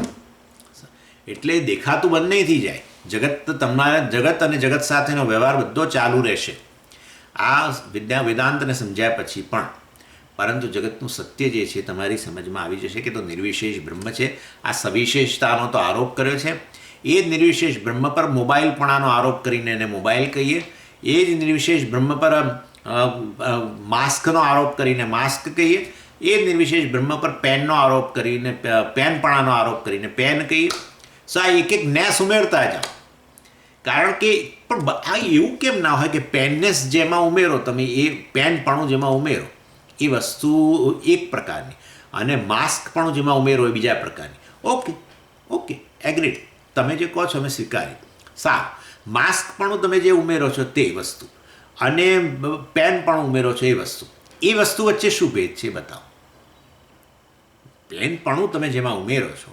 એટલે દેખાતું બંધ નહીં થઈ જાય. જગત અને જગત સાથેનો વ્યવહાર બધો ચાલુ રહેશે આ વેદાંતને સમજ્યા પછી પણ, પરંતુ જગતનું સત્ય જે છે તમારી સમજમાં આવી જશે કે તો નિર્વિશેષ બ્રહ્મ છે. આ સવિશેષતાનો તો આરોપ કર્યો છે, એ જ નિર્વિશેષ બ્રહ્મ પર મોબાઈલપણાનો આરોપ કરીને એને મોબાઈલ કહીએ, એ જ નિર્વિશેષ બ્રહ્મ પર માસ્કનો આરોપ કરીને માસ્ક કહીએ, એ જ નિર્વિશેષ બ્રહ્મ પર પેનનો આરોપ કરીને પેનપણાનો આરોપ કરીને પેન કહીએ. સો આ એક નેસ ઉમેરતા જાઓ, કારણ કે પણ આ એવું કેમ ના હોય કે પેનનેસ જેમાં ઉમેરો તમે, એ પેનપણું જેમાં ઉમેરો એ વસ્તુ એક પ્રકારની, અને માસ્ક પણ જેમાં ઉમેરો એ બીજા પ્રકારની. ઓકે એગ્રીડ, તમે જે કહો છો અમે સ્વીકારી. સારું, માસ્ક પણ તમે જે ઉમેરો છો તે વસ્તુ, અને પેન પણ ઉમેરો છો એ વસ્તુ વચ્ચે શું ભેદ છે બતાવો. પેનપણું તમે જેમાં ઉમેરો છો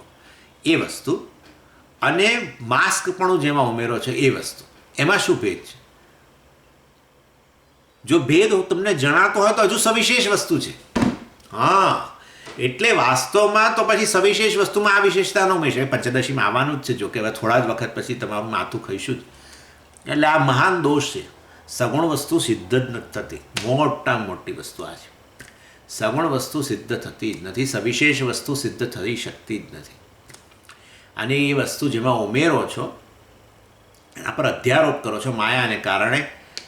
એ વસ્તુ, અને માસ્ક પણ જેમાં ઉમેરો છો એ વસ્તુ, એમાં શું ભેદ છે? જો ભેદ તમને જણાતો હોય તો હજુ સવિશેષ વસ્તુ છે. હા, એટલે વાસ્તવમાં તો પછી સવિશેષ વસ્તુમાં આ વિશેષતાનો ઉમેશ પંચદશીમાં આવવાનું જ છે. જો કે હવે થોડા જ વખત પછી તમારું માથું ખાઈશું જ. એટલે આ મહાન દોષ છે. સગુણ વસ્તુ સિદ્ધ જ નથી થતી. મોટામાં મોટી વસ્તુ આ છે. સગુણ વસ્તુ સિદ્ધ થતી જ નથી, સવિશેષ વસ્તુ સિદ્ધ થઈ શકતી જ નથી. અને એ વસ્તુ જેમાં ઉમેરો છો એના પર અધ્યારોપ કરો છો માયાને કારણે,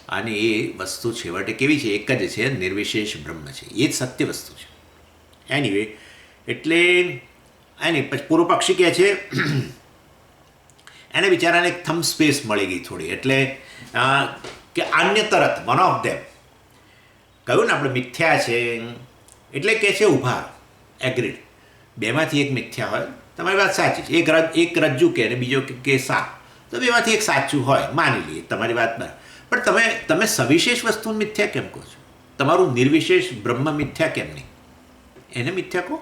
અને એ વસ્તુ છેવટે કેવી છે? એક જ છે, નિર્વિશેષ બ્રહ્મ છે. એ જ સત્ય વસ્તુ છે. એનીવે, એટલે એની પછી પૂર્વ પક્ષી કહે છે એને બિચારાને એક થમ સ્પેસ મળી ગઈ થોડી, એટલે કે અન્ય તરત વન ઓફ ધેમ કહ્યું ને આપણે મિથ્યા છે, એટલે કે છે ઉભા એગ્રીડ. બેમાંથી એક મિથ્યા હોય, તમારી વાત સાચી છે. એક રજ્જુ કે અને બીજો કે સાપ, તો બેમાંથી એક સાચું હોય, માની લઈએ તમારી વાત બરાબર. પણ તમે સવિશેષ વસ્તુને મિથ્યા કેમ કહો છો? તમારું નિર્વિશેષ બ્રહ્મ મિથ્યા કેમ નહીં? એને મિથ્યા કહો.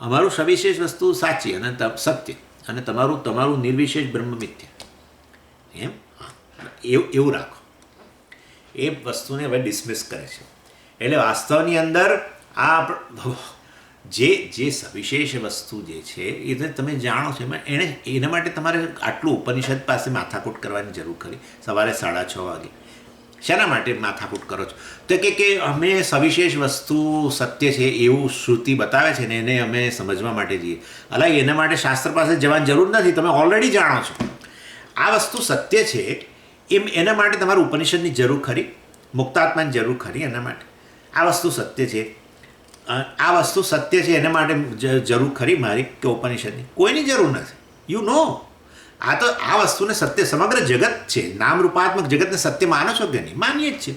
અમારું સવિશેષ વસ્તુ સાચી અને સત્ય, અને તમારું નિર્વિશેષ બ્રહ્મ મિથ્યા, એમ એવું રાખો. એ વસ્તુને હવે ડિસમિસ કરે છે. એટલે વાસ્તવની અંદર આ જે સવિશેષ વસ્તુ જે છે એ તમે જાણો છો, એના માટે તમારે આટલું ઉપનિષદ પાસે માથાકૂટ કરવાની જરૂર ખરી? સવારે 6:30 વાગે શેના માટે માથાકૂટ કરો છો? તો કે અમે સવિશેષ વસ્તુ સત્ય છે એવું શ્રુતિ બતાવે છે ને એને અમે સમજવા માટે જઈએ. અલા, એના માટે શાસ્ત્ર પાસે જવાની જરૂર નથી, તમે ઓલરેડી જાણો છો આ વસ્તુ સત્ય છે. એના માટે તમારે ઉપનિષદની જરૂર ખરી? મુક્તાત્માની જરૂર ખરી? એના માટે આ વસ્તુ સત્ય છે, આ વસ્તુ સત્ય છે એના માટે જરૂર ખરી મારી કે ઉપનિષદની? કોઈની જરૂર નથી. યુ નો આ તો આ વસ્તુને સત્ય સમગ્ર જગત છે, નામ રૂપાત્મક જગતને સત્ય માનો છો કે નહીં? માનીએ જ છે.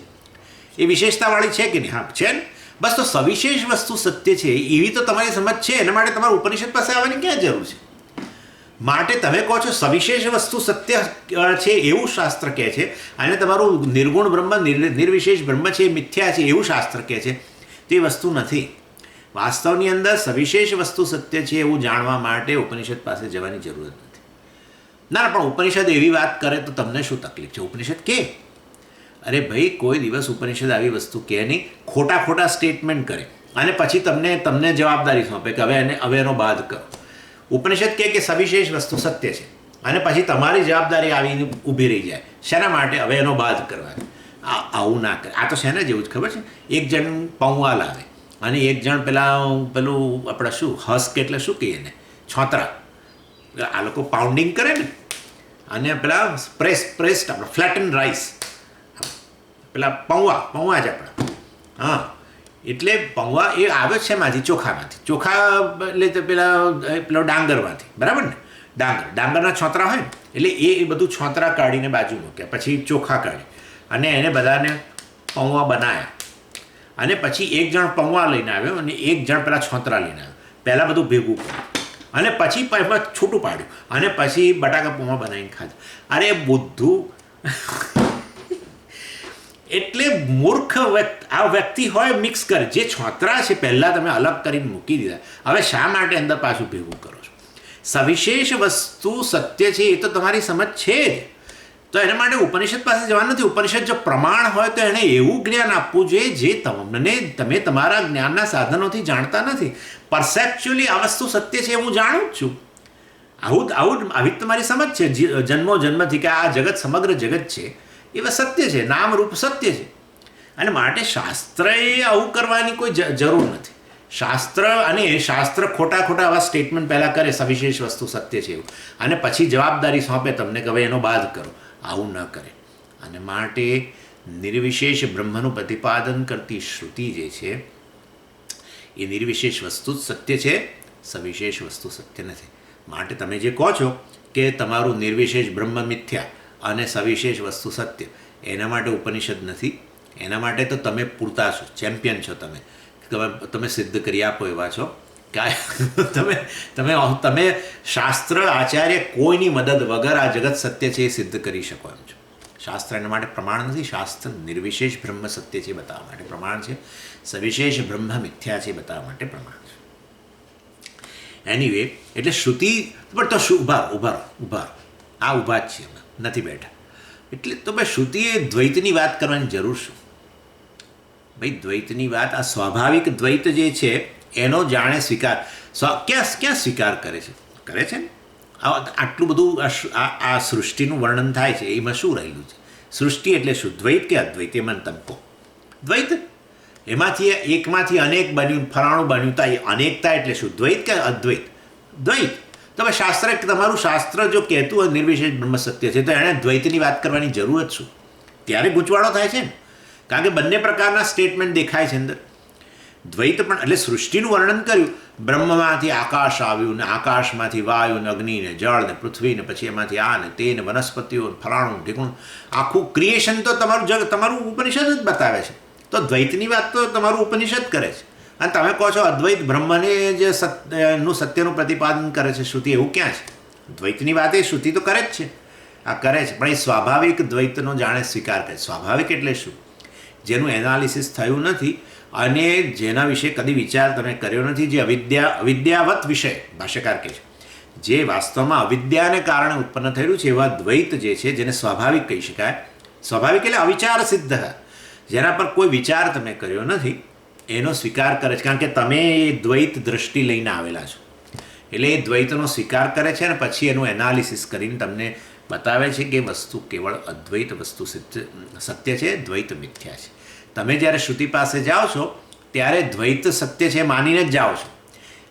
એ વિશેષતાવાળી છે કે નહીં? હા છે ને. બસ તો સવિશેષ વસ્તુ સત્ય છે એવી તો તમારી સમજ છે, એના માટે તમારે ઉપનિષદ પાસે આવવાની ક્યાં જરૂર છે? માટે તમે કહો છો સવિશેષ વસ્તુ સત્ય છે એવું શાસ્ત્ર કહે છે, અને તમારું નિર્ગુણ બ્રહ્મ નિર્વિશેષ બ્રહ્મ છે એ મિથ્યા છે એવું શાસ્ત્ર કહે છે. તે વસ્તુ નથી. વાસ્તવની અંદર સવિશેષ વસ્તુ સત્ય છે એવું જાણવા માટે ઉપનિષદ પાસે જવાની જરૂરત નથી. ના પણ ઉપનિષદ એવી વાત કરે તો તમને શું તકલીફ છે? ઉપનિષદ કે અરે ભાઈ, કોઈ દિવસ ઉપનિષદ આવી વસ્તુ કહે નહીં, ખોટા સ્ટેટમેન્ટ કરે અને પછી તમને જવાબદારી સોંપે કે હવે એનો બાદ કરો. ઉપનિષદ કે સવિશેષ વસ્તુ સત્ય છે અને પછી તમારી જવાબદારી આવીને ઊભી રહી જાય. શેના માટે? હવે એનો બાદ કરવાનો. આવું ના કરે. આ તો શેના જેવું જ ખબર છે? એક જણ પૌવા લાવે અને એક જણ પેલું આપણે શું હસ્ક એટલે શું કહીએ ને, છોતરા. આ લોકો પાઉન્ડિંગ કરે ને, અને પેલા પ્રેસ્ડ આપણે ફ્લેટન રાઈસ, પેલા પૌવા જ આપણા. હા, એટલે પૌવા એ આવે છે એમાંથી, ચોખા એટલે પેલો ડાંગરમાંથી, બરાબર ને? ડાંગરના છોતરા હોય ને, એટલે એ બધું છોતરા કાઢીને બાજુ મૂક્યા, પછી ચોખા કાઢી અને એને બધાને પૌવા બનાવ્યા. અને પછી એક જણ પૌવા લઈને આવ્યો અને એક જણ પેલા છોતરા લઈને આવ્યો. પહેલાં બધું ભેગું કર્યું અને પછી એમાં છૂટું પાડ્યું અને પછી બટાકા પૌવા બનાવીને ખાધું. અરે બધું એટલે મૂર્ખ આ વ્યક્તિ હોય મિક્સ કરે. જે છોતરા છે પહેલાં તમે અલગ કરીને મૂકી દીધા, હવે શા માટે અંદર પાછું ભેગું કરો છો? સવિશેષ વસ્તુ સત્ય છે એ તો તમારી સમજ છે જ. તો એના માટે ઉપનિષદ પાસે જવાનું નથી. ઉપનિષદ જો પ્રમાણ હોય તો એને એવું જ્ઞાન આપવું જોઈએ જે તમે તમારા જ્ઞાનના સાધનોથી જાણતા નથી. પરસેપ્ચ્યુઅલી આ વસ્તુ સત્ય છે હું જાણું જ છું. આવી તમારી સમજ છે જન્મથી કે આ જગત સમગ્ર જગત છે એવા સત્ય છે, નામ રૂપ સત્ય છે. અને માટે શાસ્ત્રએ આવું કરવાની કોઈ જરૂર નથી. શાસ્ત્ર ખોટા આવા સ્ટેટમેન્ટ પહેલાં કરે, સવિશેષ વસ્તુ સત્ય છે એવું, અને પછી જવાબદારી સોંપે તમને કે હવે એનો બાદ કરો. આવું ન કરે. અને માટે નિર્વિશેષ બ્રહ્મનું પ્રતિપાદન કરતી શ્રુતિ જે છે એ નિર્વિશેષ વસ્તુ જ સત્ય છે, સવિશેષ વસ્તુ સત્ય નથી. માટે તમે જે કહો છો કે તમારું નિર્વિશેષ બ્રહ્મ મિથ્યા અને સવિશેષ વસ્તુ સત્ય, એના માટે ઉપનિષદ નથી. એના માટે તો તમે પૂરતા છો, ચેમ્પિયન છો. તમે સિદ્ધ કરી આપો એવા છો કે તમે શાસ્ત્ર આચાર્ય કોઈની મદદ વગર આ જગત સત્ય છે એ સિદ્ધ કરી શકો એમ છો. શાસ્ત્ર એના માટે પ્રમાણ નથી. શાસ્ત્ર નિર્વિશેષ બ્રહ્મ સત્ય છે બતાવવા માટે પ્રમાણ છે, સવિશેષ બ્રહ્મ મિથ્યા છે બતાવવા માટે પ્રમાણ છે. એનીવે, એટલે શ્રુતિ પણ તો શું ઉભા આ ઊભા જ છે, નથી બેઠા. એટલે તો ભાઈ શ્રુતિએ દ્વૈતની વાત કરવાની જરૂર શું? ભાઈ દ્વૈતની વાત, આ સ્વાભાવિક દ્વૈત જે છે એનો જાણે સ્વીકાર ક્યાં સ્વીકાર કરે છે ને? આટલું બધું આ સૃષ્ટિનું વર્ણન થાય છે, એમાં શું રહેલું છે? સૃષ્ટિ એટલે શું? દ્વૈત કે અદ્વૈત? એમાં તમે કહો. દ્વૈત. એમાંથી એકમાંથી અનેક બન્યું, ફલાણું બન્યું. તો અનેકતા એટલે શું? દ્વૈત કે અદ્વૈત? દ્વૈત. તો હવે તમારું શાસ્ત્ર જો કહેતું હોય નિર્વિશેષ બ્રહ્મ સત્ય છે, તો એણે દ્વૈતની વાત કરવાની જરૂર જ શું? ત્યારે ગૂંચવાડો થાય છે ને, કારણ કે બંને પ્રકારના સ્ટેટમેન્ટ દેખાય છે અંદર. દ્વૈત પણ એટલે સૃષ્ટિનું વર્ણન કર્યું, બ્રહ્મમાંથી આકાશ આવ્યું ને આકાશમાંથી વાયુ ને અગ્નિ ને જળ ને પૃથ્વી ને પછી એમાંથી આ ને તે ને વનસ્પતિઓ ફલાણું ઢીકણું, આખું ક્રિએશન તો તમારું ઉપનિષદ જ બતાવે છે. તો દ્વૈતની વાત તો તમારું ઉપનિષદ કરે છે, અને તમે કહો છો અદ્વૈત બ્રહ્મને જે સત્યનું પ્રતિપાદન કરે છે શ્રુતિ. એવું ક્યાં છે? દ્વૈતની વાત એ શ્રુતિ તો કરે જ છે, આ કરે છે, પણ એ સ્વાભાવિક દ્વૈતનો જાણે સ્વીકાર કરે. સ્વાભાવિક એટલે શું? જેનું એનાલિસિસ થયું નથી અને જેના વિશે કદી વિચાર તમે કર્યો નથી, જે અવિદ્યાવત વિષય ભાષ્યકાર કહે છે, જે વાસ્તવમાં અવિદ્યાને કારણે ઉત્પન્ન થયેલું છે, એવા દ્વૈત જે છે જેને સ્વાભાવિક કહી શકાય. સ્વાભાવિક એટલે અવિચાર સિદ્ધ, જેના પર કોઈ વિચાર તમે કર્યો નથી, એનો સ્વીકાર કરે છે. કારણ કે તમે એ દ્વૈત દ્રષ્ટિ લઈને આવેલા છો, એટલે એ દ્વૈતનો સ્વીકાર કરે છે અને પછી એનું એનાલિસિસ કરીને તમને બતાવે છે કે વસ્તુ કેવળ અદ્વૈત વસ્તુ સત્ય છે, દ્વૈત મિથ્યા છે. તમે જ્યારે શ્રુતિ પાસે જાઓ છો ત્યારે દ્વૈત સત્ય છે માનીને જ જાઓ છો.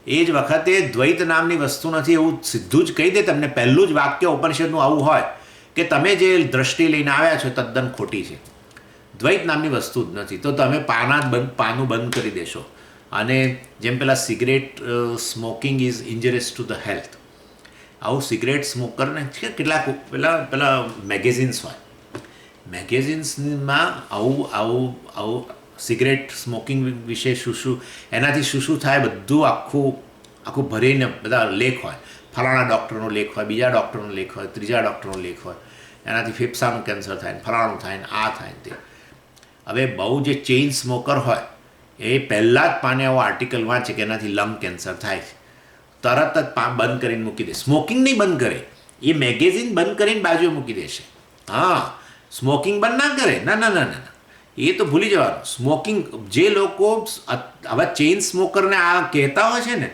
એ જ વખતે દ્વૈત નામની વસ્તુ નથી એવું સીધું જ કહી દે તમને. પહેલું જ વાક્ય ઉપનિષદનું આવું હોય કે તમે જે દ્રષ્ટિ લઈને આવ્યા છો તદ્દન ખોટી છે, દ્વૈત નામની વસ્તુ જ નથી. તો તમે પાનું બંધ કરી દેશો. અને જેમ પેલા cigarette smoking is ઇન્જરિયસ to the health, આવું સિગરેટ સ્મોકરને કેટલાક પેલા મેગેઝિન્સ હોય, મેગેઝિન્સમાં આવું સિગરેટ સ્મોકિંગ વિશે શું એનાથી શું થાય બધું આખું ભરીને બધા લેખ હોય. ફલાણા ડૉક્ટરનો લેખ હોય, બીજા ડૉક્ટરનો લેખ હોય, ત્રીજા ડૉક્ટરનો લેખ હોય. એનાથી ફેફસાનું કેન્સર થાય ને ફલાણું થાય ને આ થાય ને તે. હવે બહુ જે ચેઇન સ્મોકર હોય એ પહેલાં જ પાને આવો આર્ટિકલ વાંચે કે એનાથી લંગ કેન્સર થાય છે, તરત જ બંધ કરીને મૂકી દે. સ્મોકિંગ નહીં બંધ કરે, એ મેગેઝિન બંધ કરીને બાજુએ મૂકી દેશે. હા, સ્મોકિંગ બંધ ના કરે, ના ના ના ના, એ તો ભૂલી જવાનું. સ્મોકિંગ જે લોકો આવા ચેઇન સ્મોકરને આ કહેતા હોય છે ને,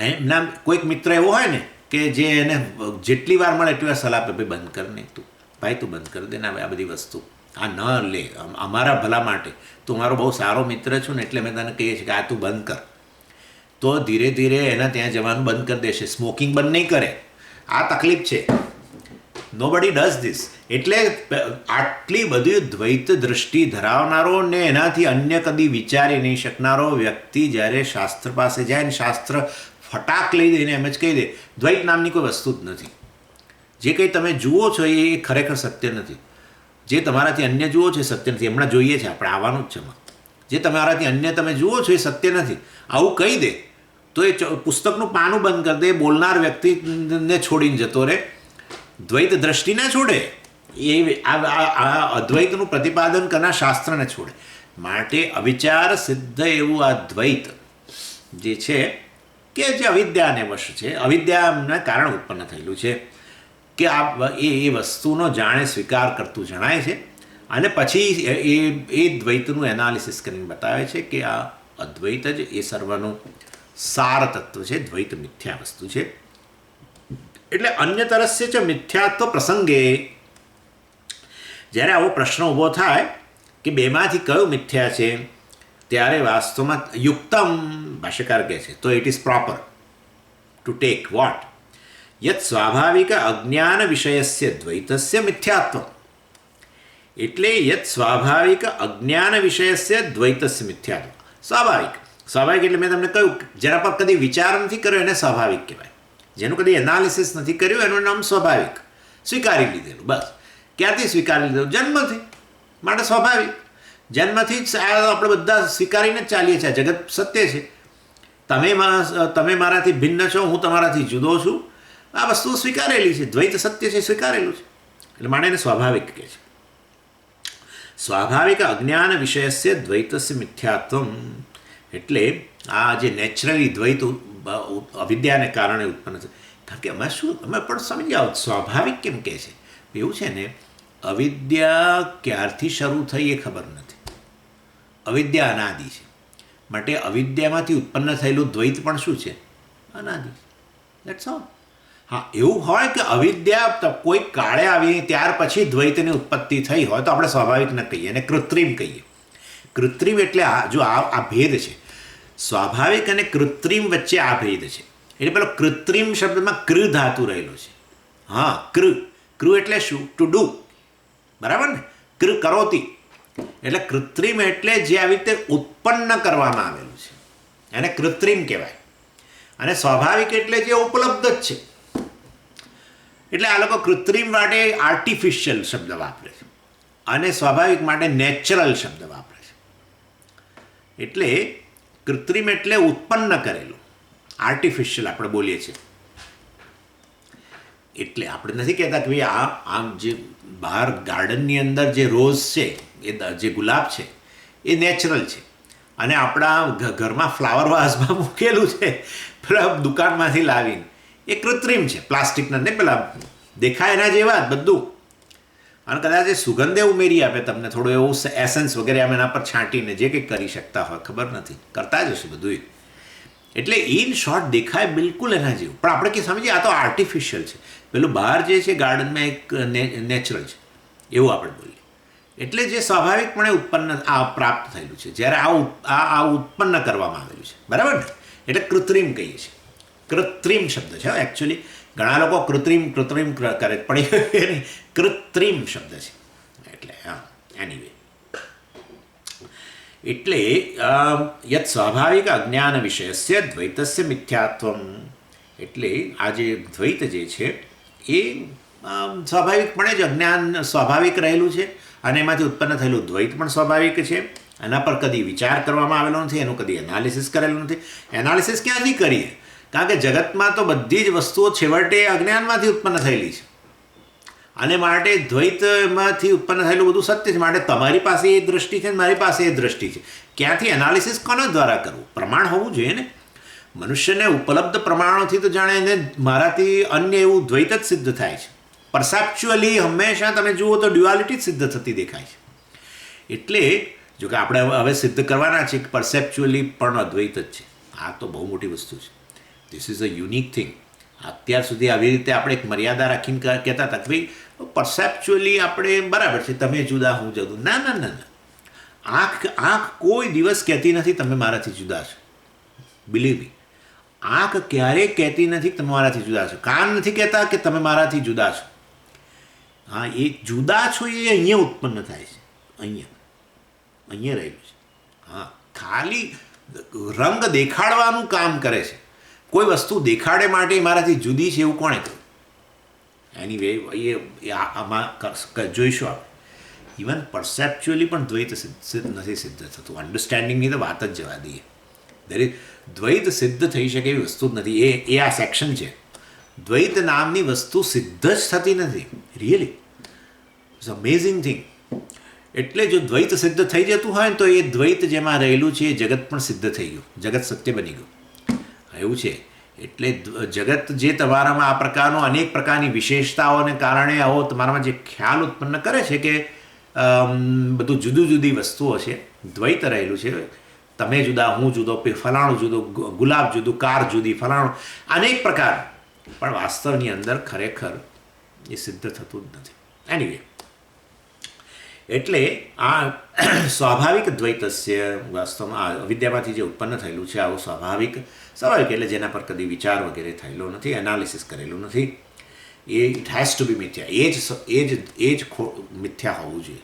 એમના કોઈક મિત્ર એવો હોય ને કે જે એને જેટલી વાર મળે એટલી વાર સલાહ આપે, ભાઈ બંધ કર ને, તું બંધ કરી દે ને આ બધી વસ્તુ, આ ન લે, અમારા ભલા માટે, તું મારો બહુ સારો મિત્ર છું ને એટલે મેં તને કહીએ છીએ કે આ તું બંધ કર. તો ધીરે ધીરે એના ત્યાં જવાનું બંધ કરી દેશે. સ્મોકિંગ બંધ નહીં કરે, આ તકલીફ છે. Nobody does this. એટલે આટલી બધી દ્વૈત દૃષ્ટિ ધરાવનારો ને એનાથી અન્ય કદી વિચારી નહીં શકનારો વ્યક્તિ જ્યારે શાસ્ત્ર પાસે જાય ને શાસ્ત્ર ફટાક લઈ દઈને એમ જ કહી દે દ્વૈત નામની કોઈ વસ્તુ જ નથી. જે કંઈ તમે જુઓ છો એ ખરેખર સત્ય નથી. જે તમારાથી અન્ય જુઓ છો એ સત્ય નથી. હમણાં જોઈએ છે આપણે, આવવાનું જ છે એમાં. જે તમારાથી અન્ય તમે જુઓ છો એ સત્ય નથી, આવું કહી દે તો એ પુસ્તકનું પાનું બંધ કરી દે, બોલનાર વ્યક્તિને છોડીને જતો રહે, દ્વૈત દ્રષ્ટિ ના છોડે, એ આ અદ્વૈતનું પ્રતિપાદન કરનાર શાસ્ત્રને છોડે. માટે અવિચાર સિદ્ધ એવું આ દ્વૈત જે છે કે જે અવિદ્યાને વશ છે, અવિદ્યાના કારણે ઉત્પન્ન થયેલું છે, કે આ એ વસ્તુનો જાણે સ્વીકાર કરતું જણાય છે. અને પછી એ દ્વૈતનું એનાલિસિસ કરીને બતાવે છે કે આ અદ્વૈત જ એ સર્વનું સાર તત્વ છે, દ્વૈત મિથ્યા વસ્તુ છે. એટલે અન્ય તરસ્ય છે મિથ્યાત્વ પ્રસંગે, જ્યારે આવો પ્રશ્ન ઊભો થાય કે બેમાંથી કયું મિથ્યા છે, ત્યારે વાસ્તવમાં યુક્તમ ભાષ્યકાર કહે છે તો it is proper to take what યત સ્વાભાવિક અજ્ઞાન વિષયસ્ય દ્વૈતસ્ય મિથ્યાત્વ. એટલે યત સ્વાભાવિક અજ્ઞાન વિષયસ્ય દ્વૈતસ્ય મિથ્યાત્વ. સ્વાભાવિક એટલે મેં તમને કહ્યું જેના પર કદી વિચાર નથી કર્યો એને સ્વાભાવિક કહેવાય. જેનું કદી એનાલિસિસ નથી કર્યું એનું નામ સ્વાભાવિક, સ્વીકારી લીધેલું. બસ ક્યારથી સ્વીકારી લીધેલું? જન્મથી. માટે સ્વાભાવિક. જન્મથી જ આપણે બધા સ્વીકારીને જ ચાલીએ છીએ. જગત સત્ય છે. તમે મારાથી ભિન્ન છો, હું તમારાથી જુદો છું, આ વસ્તુ સ્વીકારેલી છે. દ્વૈત સત્ય છે, સ્વીકારેલું છે. એટલે માટે એને સ્વાભાવિક કહે છે. સ્વાભાવિક અજ્ઞાન વિષયસ્ય દ્વૈતસ્ય મિથ્યાત્વમ. એટલે આ જે નેચરલી દ્વૈત અવિદ્યાને કારણે ઉત્પન્ન છે. કારણ કે અમે પણ સમજી આવો સ્વાભાવિક કેમ કહે છે? એવું છે ને, અવિદ્યા ક્યારથી શરૂ થઈ એ ખબર નથી. અવિદ્યા અનાદિ છે. માટે અવિદ્યામાંથી ઉત્પન્ન થયેલું દ્વૈત પણ શું છે? અનાદિ. That's all. હા, એવું હોય કે અવિદ્યા કોઈ કાળે આવી ત્યાર પછી દ્વૈતની ઉત્પત્તિ થઈ હોય તો આપણે સ્વાભાવિક ન કહીએ, એને કૃત્રિમ કહીએ. કૃત્રિમ એટલે જો આ ભેદ છે, સ્વાભાવિક અને કૃત્રિમ વચ્ચે આ ભેદ છે. એટલે પેલો કૃત્રિમ શબ્દમાં કૃ ધાતુ રહેલો છે. હા, કૃ એટલે શું? To do. બરાબર ને? કૃ કરોતી. એટલે કૃત્રિમ એટલે જે આવી રીતે ઉત્પન્ન કરવામાં આવેલું છે એને કૃત્રિમ કહેવાય. અને સ્વાભાવિક એટલે જે ઉપલબ્ધ જ છે. એટલે આ લોકો કૃત્રિમ માટે આર્ટિફિશિયલ શબ્દ વાપરે છે અને સ્વાભાવિક માટે નેચરલ શબ્દ વાપરે છે. એટલે કૃત્રિમ એટલે ઉત્પન્ન કરેલું, આર્ટિફિશિયલ આપણે બોલીએ છીએ. એટલે આપણે નથી કહેતા કે ભાઈ આમ જે બહાર ગાર્ડનની અંદર જે રોઝ છે, એ જે ગુલાબ છે એ નેચરલ છે, અને આપણા ઘરમાં ફ્લાવર વાઝમાં મૂકેલું છે પેલા દુકાનમાંથી લાવીને એ કૃત્રિમ છે. પ્લાસ્ટિકના ને પેલા દેખાય એના જેવા જ બધું. અને કદાચ એ સુગંધે ઉમેરી આપે તમને થોડું એવું એસન્સ વગેરે આમ એના પર છાંટીને જે કંઈક કરી શકતા હોય, ખબર નથી, કરતા જ હશે બધું. એટલે ઇન શોર્ટ દેખાય બિલકુલ એના જેવું, પણ આપણે કે સમજીએ આ તો આર્ટિફિશિયલ છે. પેલું બહાર જે છે ગાર્ડનમાં એક નેચરલ છે એવું આપણે બોલીએ. એટલે જે સ્વાભાવિકપણે ઉત્પન્ન પ્રાપ્ત થયેલું છે, જ્યારે આ ઉત્પન્ન કરવામાં આવેલું છે, બરાબર ને? એટલે કૃત્રિમ કહીએ છીએ. કૃત્રિમ શબ્દ છે એકચ્યુઅલી. ઘણા લોકો કૃત્રિમ કરે પણ કૃત્રિમ શબ્દ છે. એટલે હા, એનીવે. એટલે યત સ્વાભાવિક અજ્ઞાન વિષયસ્ય દ્વૈતસ્ય મિથ્યાત્વમ એટલે આ જે દ્વૈત જે છે એ સ્વાભાવિકપણે જ અજ્ઞાન સ્વાભાવિક રહેલું છે અને એમાંથી ઉત્પન્ન થયેલું દ્વૈત પણ સ્વાભાવિક છે. એના પર કદી વિચાર કરવામાં આવેલો નથી, એનું કદી એનાલિસિસ કરેલું નથી. એનાલિસિસ ક્યાંથી કરીએ? કારણ કે જગતમાં તો બધી જ વસ્તુઓ છેવટે અજ્ઞાનમાંથી ઉત્પન્ન થયેલી છે અને માટે દ્વૈતમાંથી ઉત્પન્ન થયેલું બધું સત્ય છે. માટે તમારી પાસે એ દૃષ્ટિ છે, મારી પાસે એ દૃષ્ટિ છે. ક્યાંથી એનાલિસિસ કોના દ્વારા કરવું? પ્રમાણ હોવું જોઈએ ને. મનુષ્યને ઉપલબ્ધ પ્રમાણોથી તો જાણે એને મારાથી અન્ય એવું દ્વૈત જ સિદ્ધ થાય છે. પરસેપ્ચ્યુઅલી હંમેશા તમે જુઓ તો ડ્યુઆલિટી જ સિદ્ધ થતી દેખાય છે. એટલે જો કે આપણે હવે સિદ્ધ કરવાના છે કે પરસેપ્ચ્યુઅલી પણ અદ્વૈત જ છે. આ તો બહુ મોટી વસ્તુ છે. This is a unique thing. અત્યાર સુધી આવી રીતે આપણે એક મર્યાદા રાખીને કહેતા હતા કે ભાઈ પરસેપ્ચ્યુઅલી આપણે બરાબર છે, તમે જુદા હું જુદું. ના ના ના ના, આંખ કોઈ દિવસ કહેતી નથી તમે મારાથી જુદા છો. બિલીવ મી, આંખ ક્યારેય કહેતી નથી કે તમે મારાથી જુદા છો. કાન નથી કહેતા કે તમે મારાથી જુદા છો. હા, એ જુદા છો એ અહીંયા ઉત્પન્ન થાય છે, અહીંયા રહેલું છે. હા, ખાલી રંગ દેખાડવાનું કામ કરે છે. કોઈ વસ્તુ દેખાડે માટે મારાથી જુદી છે એવું કોણે કહ્યું? એની એ આમાં જોઈશું આપણે. ઇવન પરસેપ્ચ્યુઅલી પણ દ્વૈત નથી સિદ્ધ થતું. અન્ડરસ્ટેન્ડિંગની તો વાત જ જવા દઈએ. દરેક દ્વૈત સિદ્ધ થઈ શકે એવી વસ્તુ જ નથી. એ આ સેક્શન છે. દ્વૈત નામની વસ્તુ સિદ્ધ જ થતી નથી. Really it's amazing thing. એટલે જો દ્વૈત સિદ્ધ થઈ જતું હોય ને તો એ દ્વૈત જેમાં રહેલું છે એ જગત પણ સિદ્ધ થઈ ગયું, જગત સત્ય બની ગયું. એવું છે. એટલે જગત જે તમારામાં આ પ્રકારનો અનેક પ્રકારની વિશેષતાઓને કારણે આવો તમારામાં જે ખ્યાલ ઉત્પન્ન કરે છે કે બધું જુદી જુદી વસ્તુઓ છે, દ્વૈત રહેલું છે. તમે જુદા, હું જુદો, ફલાણું જુદું, ગુલાબ જુદું, કાર જુદી, ફલાણું, અનેક પ્રકાર. પણ વાસ્તવની અંદર ખરેખર એ સિદ્ધ થતું જ નથી. એનીવે, એટલે આ સ્વાભાવિક દ્વૈતસ્ય વાસ્તવમાં અવિદ્યામાંથી જે ઉત્પન્ન થયેલું છે આવું સ્વાભાવિક એટલે જેના પર કદી વિચાર વગેરે થયેલો નથી, એનાલિસિસ કરેલું નથી. એ ઇટ હેઝ ટુ બી મિથ્યા. એ જ મિથ્યા હોવું જોઈએ.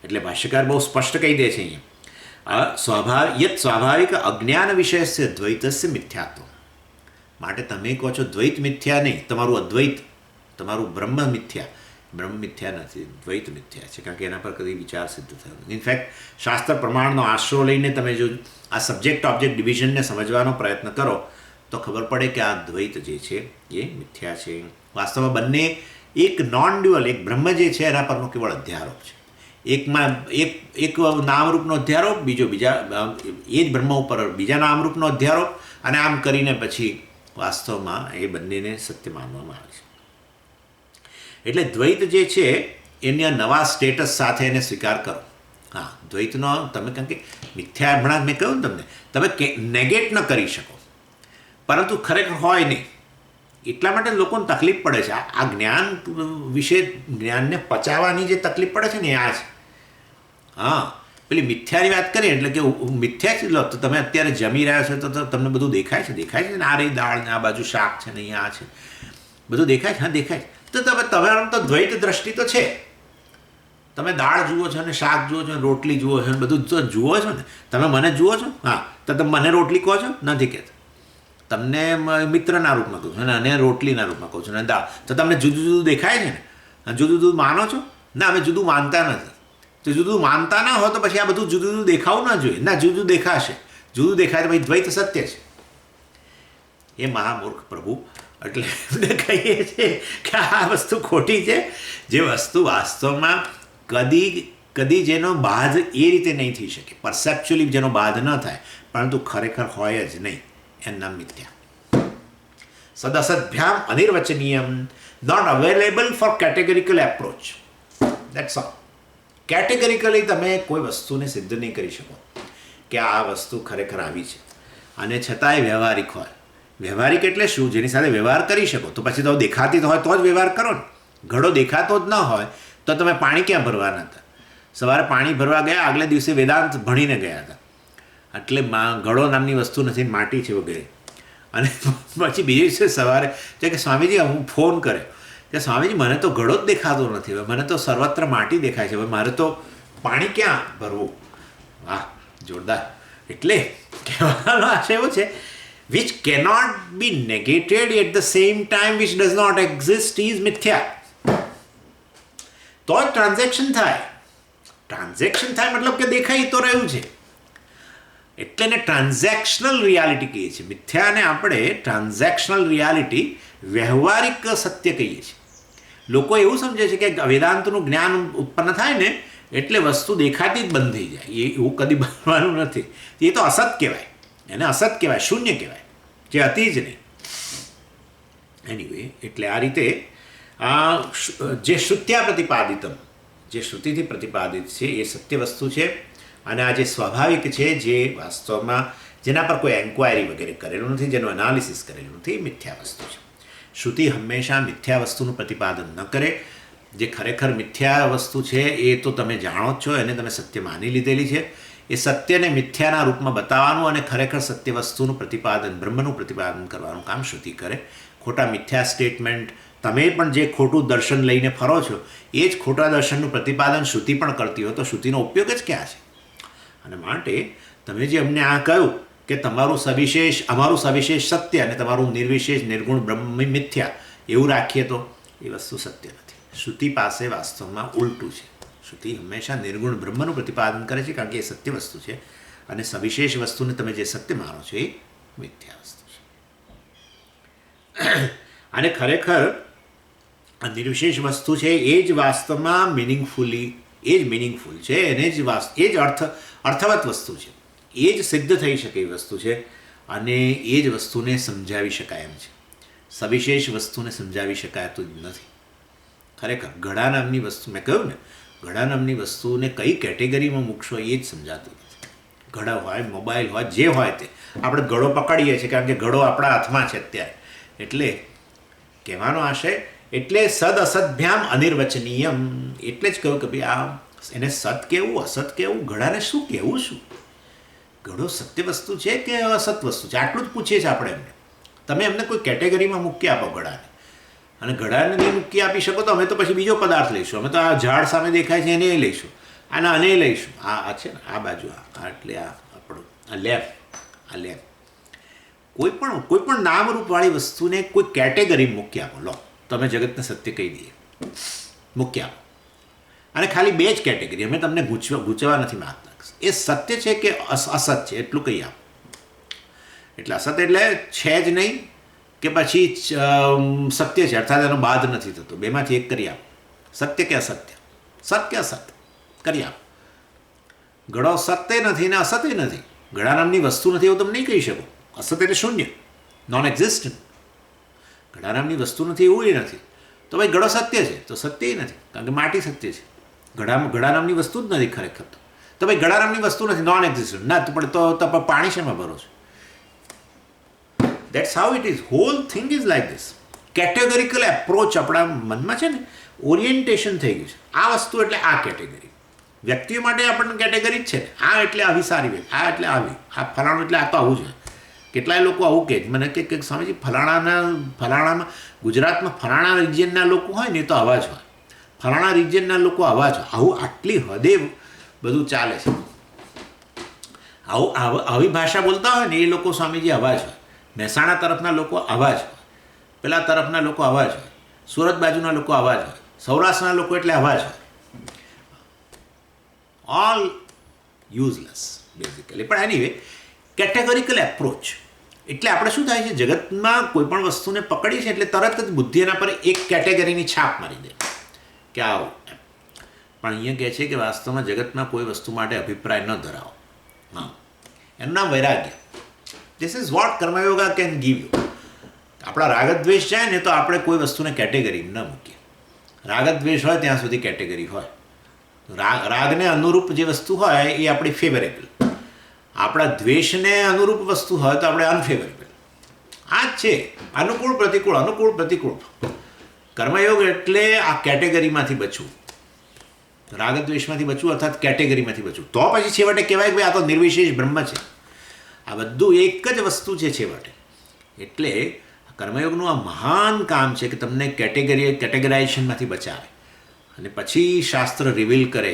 એટલે ભાષ્યકાર બહુ સ્પષ્ટ કહી દે છે અહીંયા, સ્વાભાવિક અજ્ઞાન વિષયસ્ય દ્વૈતસ્ય મિથ્યાત્વ. માટે તમે કહો છો દ્વૈત મિથ્યા નહીં, તમારું અદ્વૈત, તમારું બ્રહ્મ મિથ્યા. બ્રહ્મ મિથ્યા નથી, દ્વૈત મિથ્યા છે. કારણ કે એના પર કદી વિચાર સિદ્ધ થયો નથી. ઇનફેક્ટ શાસ્ત્ર પ્રમાણનો આશરો લઈને તમે જો આ સબ્જેક્ટ ઓબ્જેક્ટ ડિવિઝનને સમજવાનો પ્રયત્ન કરો તો ખબર પડે કે આ દ્વૈત જે છે એ મિથ્યા છે. વાસ્તવમાં બંને એક નોન ડ્યુઅલ, એક બ્રહ્મ જે છે એના પરનો કેવળ અધ્યારોપ છે. એકમાં એક નામરૂપનો અધ્યારોપ, બીજો બીજા એ જ બ્રહ્મ ઉપર બીજા નામરૂપનો અધ્યારોપ, અને આમ કરીને પછી વાસ્તવમાં એ બંનેને સત્ય માનવામાં આવે છે. એટલે દ્વૈત જે છે એના નવા સ્ટેટસ સાથે એને સ્વીકાર કરો. હા, દ્વૈતનો તમે, કારણ કે મિથ્યા હમણાં મેં કહ્યું ને તમને, તમે નેગેટ ન કરી શકો, પરંતુ ખરેખર હોય નહીં. એટલા માટે લોકોને તકલીફ પડે છે. આ જ્ઞાન વિશે, જ્ઞાનને પચાવવાની જે તકલીફ પડે છે ને આ છે. હા, પેલી મિથ્યાની વાત કરીએ એટલે કે મિથ્યા જ લો તો તમે અત્યારે જમી રહ્યા છો તો તમને બધું દેખાય છે ને, આ રહી દાળ ને આ બાજુ શાક છે ને અહીંયા આ છે, બધું દેખાય છે. હા, દેખાય છે. તો તમારા તો દ્વૈત દ્રષ્ટિ તો છે. તમે દાળ જુઓ છો ને, શાક જુઓ છો ને, રોટલી જુઓ છો ને, બધું તો જુઓ છો ને. તમે મને જુઓ છો? હા, તો તમે મને રોટલી કહો છો? નથી કહેતા. તમને મિત્રના રૂપમાં કહું છું અને રોટલીના રૂપમાં કહું છું ને દાળ. તો તમને જુદું જુદું દેખાય છે ને? જુદું જુદું માનો છો? ના, અમે જુદું માનતા નથી. તો જુદું માનતા ના હોય તો પછી આ બધું જુદું જુદું દેખાવું ના જોઈએ. ના, જુદું દેખાશે. જુદું દેખાય તો ભાઈ દ્વૈત સત્ય છે. એ મહામૂર્ખ પ્રભુ એટલે એમને કહીએ છીએ કે આ વસ્તુ ખોટી છે. જે વસ્તુ વાસ્તવમાં કદી જેનો બાદ એ રીતે નહીં થઈ શકે, પરસેપ્ચ્યુઅલી જેનો બાદ ન થાય, પરંતુ ખરેખર હોય જ નહીં, એનું નામ મિથ્યા. સદસદભ્યામ અનિર્વચનીયમ, not available for categorical approach. That's all. Categorically તમે કોઈ વસ્તુને સિદ્ધ નહીં કરી શકો કે આ વસ્તુ ખરેખર આવી છે, અને છતાંય વ્યવહારિક હોય. વ્યવહારિક એટલે શું? જેની સાથે વ્યવહાર કરી શકો. તો પછી તો દેખાતી હોય તો જ વ્યવહાર કરો ને. ઘડો દેખાતો જ ન હોય તો તમે પાણી ક્યાં ભરવાના હતા? સવારે પાણી ભરવા ગયા, આગલે દિવસે વેદાંત ભણીને ગયા હતા, એટલે ઘડો નામની વસ્તુ નથી, માટી છે વગેરે. અને પછી બીજે દિવસે સવારે કે સ્વામીજી હું ફોન કર્યો કે સ્વામીજી મને તો ઘડો જ દેખાતો નથી, હવે મને તો સર્વત્ર માટી દેખાય છે, હવે મારે તો પાણી ક્યાં ભરવું? વાહ, જોરદાર. એટલે કહેવાનો આશય એવો છે which cannot be negated at the same time which does not exist is મિથ્યા. તો જ ટ્રાન્ઝેક્શન થાય. ટ્રાન્ઝેક્શન થાય મતલબ કે દેખાઈ તો રહ્યું છે, એટલે એને ટ્રાન્ઝેક્શનલ રિયાલિટી કહીએ છીએ. મિથ્યાને આપણે ટ્રાન્ઝેક્શનલ રિયાલિટી, વ્યવહારિક સત્ય કહીએ છીએ. લોકો એવું સમજે છે કે વેદાંતનું જ્ઞાન ઉત્પન્ન થાય ને એટલે વસ્તુ દેખાતી જ બંધ થઈ જાય. એવું કદી બનવાનું નથી. એ તો અસત કહેવાય, એને અસત કહેવાય, શૂન્ય કહેવાય, જે હતી જ નહીં. એનીવે, એટલે આ રીતે જે શ્રુત્યા પ્રતિપાદિતમ, જે શ્રુતિથી પ્રતિપાદિત છે એ સત્ય વસ્તુ છે. અને આ જે સ્વાભાવિક છે, જે વાસ્તવમાં જેના પર કોઈ એન્ક્વાયરી વગેરે કરેલું નથી, જેનું એનાલિસિસ કરેલું નથી, એ મિથ્યા વસ્તુ છે. શ્રુતિ હંમેશા મિથ્યા વસ્તુનું પ્રતિપાદન ન કરે. જે ખરેખર મિથ્યા વસ્તુ છે એ તો તમે જાણો જ છો, એને તમે સત્ય માની લીધેલી છે. એ સત્યને મિથ્યાના રૂપમાં બતાવવાનું અને ખરેખર સત્ય વસ્તુનું પ્રતિપાદન, બ્રહ્મનું પ્રતિપાદન કરવાનું કામ શ્રુતિ કરે. ખોટા મિથ્યા સ્ટેટમેન્ટ, તમે પણ જે ખોટું દર્શન લઈને ફરો છો એ જ ખોટા દર્શનનું પ્રતિપાદન શ્રુતિ પણ કરતી હોય, તો શ્રુતિનો ઉપયોગ જ ક્યાં છે? અને માટે તમે જે અમને આ કહ્યું કે તમારું સવિશેષ, અમારું સવિશેષ સત્ય અને તમારું નિર્વિશેષ નિર્ગુણ બ્રહ્મ મિથ્યા, એવું રાખીએ તો એ વસ્તુ સત્ય નથી. શ્રુતિ પાસે વાસ્તવમાં ઉલટું છે. શ્રુતિ હંમેશા નિર્ગુણ બ્રહ્મનું પ્રતિપાદન કરે છે, કારણ કે એ સત્ય વસ્તુ છે. અને સવિશેષ વસ્તુને તમે જે સત્ય માનો છો એ મિથ્યા વસ્તુ છે. અને ખરેખર આ નિર્વિશેષ વસ્તુ છે એ જ વાસ્તવમાં મિનિંગફુલ છે. એને જ એ જ અર્થવત વસ્તુ છે. એ જ સિદ્ધ થઈ શકે એવી વસ્તુ છે. અને એ જ વસ્તુને સમજાવી શકાય એમ છે. સવિશેષ વસ્તુને સમજાવી શકાતું જ નથી. ખરેખર ઘડા નામની વસ્તુ, મેં કહ્યું ને, ઘડા નામની વસ્તુને કઈ કેટેગરીમાં મૂકશો એ જ સમજાતું નથી. ઘડા હોય, મોબાઈલ હોય, જે હોય તે, આપણે ઘડો પકડીએ છીએ કારણ કે ઘડો આપણા હાથમાં છે અત્યારે. એટલે કહેવાનો આશય, એટલે સદ અસદભ્યામ અનિર્વચનીયમ, એટલે જ કહ્યું કે ભાઈ આ એને સત કહેવું, અસત કહેવું, ઘડાને શું કહેવું? શું ઘડો સત્ય વસ્તુ છે કે અસત વસ્તુ છે? આટલું જ પૂછીએ છીએ આપણે એમને. તમે એમને કોઈ કેટેગરીમાં મૂકી આપો ઘડાને, અને ઘડાને નહીં મૂકી આપી શકો તો અમે તો પછી બીજો પદાર્થ લઈશું. અમે તો આ ઝાડ સામે દેખાય છે એને લઈશું, આને લઈશું. આ છે ને આ બાજુ, આ એટલે આ આપણું આ લેફ. કોઈ પણ નામરૂપવાળી વસ્તુને કોઈ કેટેગરી મૂકી આપો. લો, તમે જગતને સત્ય કહી દઈએ, મૂકી આપો. અને ખાલી બે જ કેટેગરી, અમે તમને ગૂંચવા નથી માંગતા. એ સત્ય છે કે અસત છે એટલું કહી આપો. એટલે અસત એટલે છે જ નહીં કે પછી સત્ય છે અર્થાત એનો બાદ નથી થતો, બેમાંથી એક કરી આપો. સત્ય કે અસત્ય, સત્ય અસત કરી આપો. ઘડો સત્ય નથી ને અસત્ય નથી, ઘડા નામની વસ્તુ નથી એવું તમે નહીં કહી શકો. અસત એટલે શૂન્ય, નોન એક્ઝિસ્ટન્ટ. ઘડા નામની વસ્તુ નથી એવું એ નથી. તો ભાઈ ઘડો સત્ય છે તો સત્ય નથી, કારણ કે માટી સત્ય છે. ઘડા નામની વસ્તુ જ નથી ખરેખર. તો ભાઈ ઘડા નામની વસ્તુ નથી, નોન એક્ઝિસ્ટન્ટ ના, પણ તો પાણી શેમાં ભરો છો? That's how it is. Whole thing is like this. Categorical approach આપણા મનમાં છે ને, ઓરિએન્ટેશન થઈ ગયું છે. આ વસ્તુ એટલે આ કેટેગરી. વ્યક્તિઓ માટે આપણને કેટેગરી જ છે. આ એટલે આવી સારી વ્યક્તિ, આ એટલે આવી, આ ફલાણું એટલે આ તો આવું છે. કેટલાય લોકો આવું કહે છે મને કે સ્વામીજી ફલાણામાં ગુજરાતમાં ફલાણા રિજિયનના લોકો હોય ને તો આવા જ હોય, ફલાણા રિજિયનના લોકો આવા જ હોય. આવું આટલી હદે બધું ચાલે છે. આવી ભાષા બોલતા હોય ને એ લોકો સ્વામીજી આવા જ હોય. મહેસાણા તરફના લોકો આવા જ હોય, પેલા તરફના લોકો આવા જ હોય, સુરત બાજુના લોકો આવા જ હોય, સૌરાષ્ટ્રના લોકો એટલે આવા જ હોય. All useless basically. પણ એનીવે, કેટેગરિકલ એપ્રોચ એટલે આપણે શું થાય છે, જગતમાં કોઈ પણ વસ્તુને પકડીએ છીએ એટલે તરત જ બુદ્ધિ એના પર એક કેટેગરીની છાપ મારી દે કે આવું. પણ અહીંયા કહે છે કે વાસ્તવમાં જગતમાં કોઈ વસ્તુ માટે અભિપ્રાય ન ધરાવો. હા, એનું નામ વૈરાગ્ય. This is what karmayoga can give you. આપણા રાગદ્વેષ જાય ને તો આપણે કોઈ વસ્તુને કેટેગરી ન મૂકીએ. રાગદ્વેષ હોય ત્યાં સુધી કેટેગરી હોય. રાગને અનુરૂપ જે વસ્તુ હોય એ આપણી ફેવરેબલ, આપણા દ્વેષને અનુરૂપ વસ્તુ હોય તો આપણે અનફેવરેબલ. આ જ છે અનુકૂળ પ્રતિકૂળ, અનુકૂળ પ્રતિકૂળ. કર્મયોગ એટલે આ કેટેગરીમાંથી બચવું, રાગદ્વેષમાંથી બચવું અર્થાત કેટેગરીમાંથી બચવું. તો પછી છેવટે કહેવાય કે આ તો નિર્વિશેષ બ્રહ્મ છે. આ બધું એક જ વસ્તુ છે છેવટે. એટલે કર્મયોગનું આ મહાન કામ છે કે તમને કેટેગરાઇઝેશનમાંથી બચાવે અને પછી શાસ્ત્ર રિવીલ કરે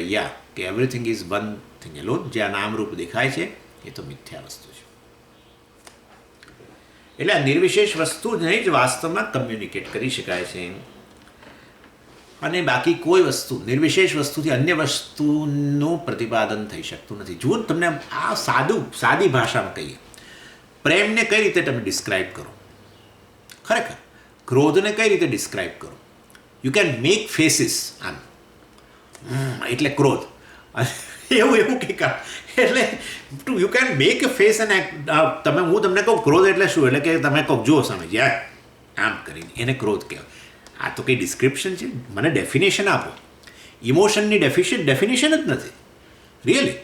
કે everything is one thing alone. જે આ નામરૂપ દેખાય છે એ તો મિથ્યા વસ્તુ છે. એટલે આ નિર્વિશેષ વસ્તુને જ વાસ્તવમાં કમ્યુનિકેટ કરી શકાય છે. અને બાકી કોઈ વસ્તુ નિર્વિશેષ વસ્તુથી અન્ય વસ્તુનું પ્રતિપાદન થઈ શકતું નથી. જુઓ તમને આ સાદી ભાષામાં કહીએ, પ્રેમને કઈ રીતે તમે ડિસ્ક્રાઇબ કરો, ખરેખર ક્રોધને કઈ રીતે ડિસ્ક્રાઇબ કરો? યુ કેન મેક ફેસીસ, આમ એટલે ક્રોધ, એવું કંઈક. એટલે you can make a face and act. હું તમને કહું ક્રોધ એટલે શું, એટલે કે તમે કહો જો સમજ યાર આમ કરીને, એને ક્રોધ કહેવાય. આ તો કંઈ ડિસ્ક્રિપ્શન છે? મને ડેફિનેશન આપો. ઇમોશનની ડેફિનેશન જ નથી રિયલી.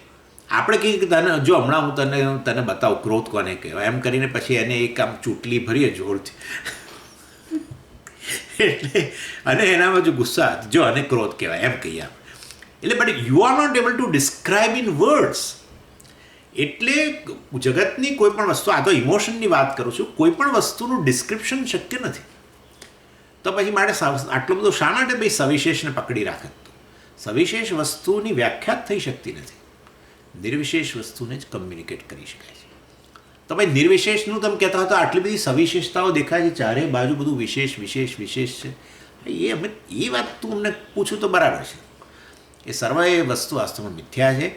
આપણે કંઈક તને જો હમણાં હું તને બતાવું ક્રોધ કોને કહેવાય એમ કરીને પછી એને એક આમ ચૂંટલી ભરીએ જોરથી એટલે અને એનામાં જો ગુસ્સા જો આને ક્રોધ કહેવાય એમ કહીએ આપણે. એટલે but you are not able to describe in words. એટલે જગતની કોઈ પણ વસ્તુ, આ તો ઇમોશનની વાત કરું છું, કોઈ પણ વસ્તુનું ડિસ્ક્રિપ્શન શક્ય નથી. તો પછી માટે આટલું બધું શા માટે ભાઈ સવિશેષને પકડી રાખે? સવિશેષ વસ્તુની વ્યાખ્યા થઈ શકતી નથી. નિર્વિશેષ વસ્તુને જ કમ્યુનિકેટ કરી શકાય છે. તો ભાઈ નિર્વિશેષનું તમે કહેતા હતા આટલી બધી સવિશેષતાઓ દેખાય છે, ચારે બાજુ બધું વિશેષ વિશેષ વિશેષ છે. એ વાત તું અમને પૂછું તો બરાબર છે. એ સર્વ એ વસ્તુ વાસ્તવમાં મિથ્યા છે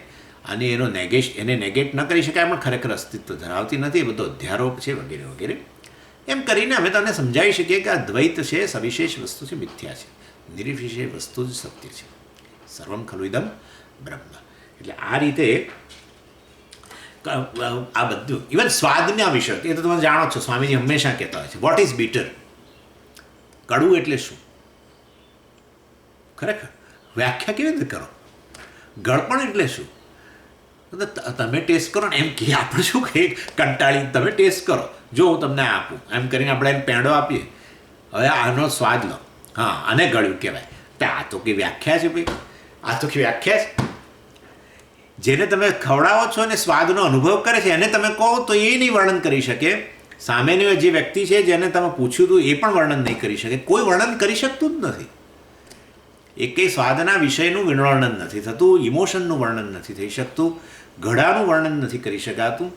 અને એને નેગેટ ન કરી શકાય, પણ ખરેખર અસ્તિત્વ ધરાવતી નથી. એ બધો અધ્યારોપ છે વગેરે વગેરે. એમ કરીને અમે તમને સમજાવી શકીએ કે આ દ્વૈત છે, સવિશેષ વસ્તુ છે, મિથ્યા છે. નિર્વિશેષ વસ્તુ જ સત્ય છે. સર્વમ ખલુ ઇદમ બ્રહ્મ. એટલે આ રીતે આ બધું ઇવન સ્વાદના વિષય એ તો તમે જાણો છો, સ્વામીજી હંમેશા કહેતા હોય છે વોટ ઇઝ બીટર. કડવું એટલે શું? ખરેખર વ્યાખ્યા કેવી રીતે કરો? ગળપણ એટલે શું? તમે ટેસ્ટ કરો ને એમ કે આપણે શું કહીએ કંટાળી, તમે ટેસ્ટ કરો, જો હું તમને આપું એમ કરીને આપણે એને પેંડો આપીએ, હવે આનો સ્વાદ લો, હા આને ગળ્યું કહેવાય. તો આ તો કંઈ વ્યાખ્યા છે ભાઈ, આ તો કંઈ વ્યાખ્યા છે. જેને તમે ખવડાવો છો અને સ્વાદનો અનુભવ કરે છે એને તમે કહો તો એ નહીં વર્ણન કરી શકે. સામેની જે વ્યક્તિ છે જેને તમે પૂછ્યું હતું એ પણ વર્ણન નહીં કરી શકે. કોઈ વર્ણન કરી શકતું જ નથી. એ કંઈ સ્વાદના વિષયનું વર્ણન નથી થતું, ઇમોશનનું વર્ણન નથી થઈ શકતું, ઘડાનું વર્ણન નથી કરી શકાતું.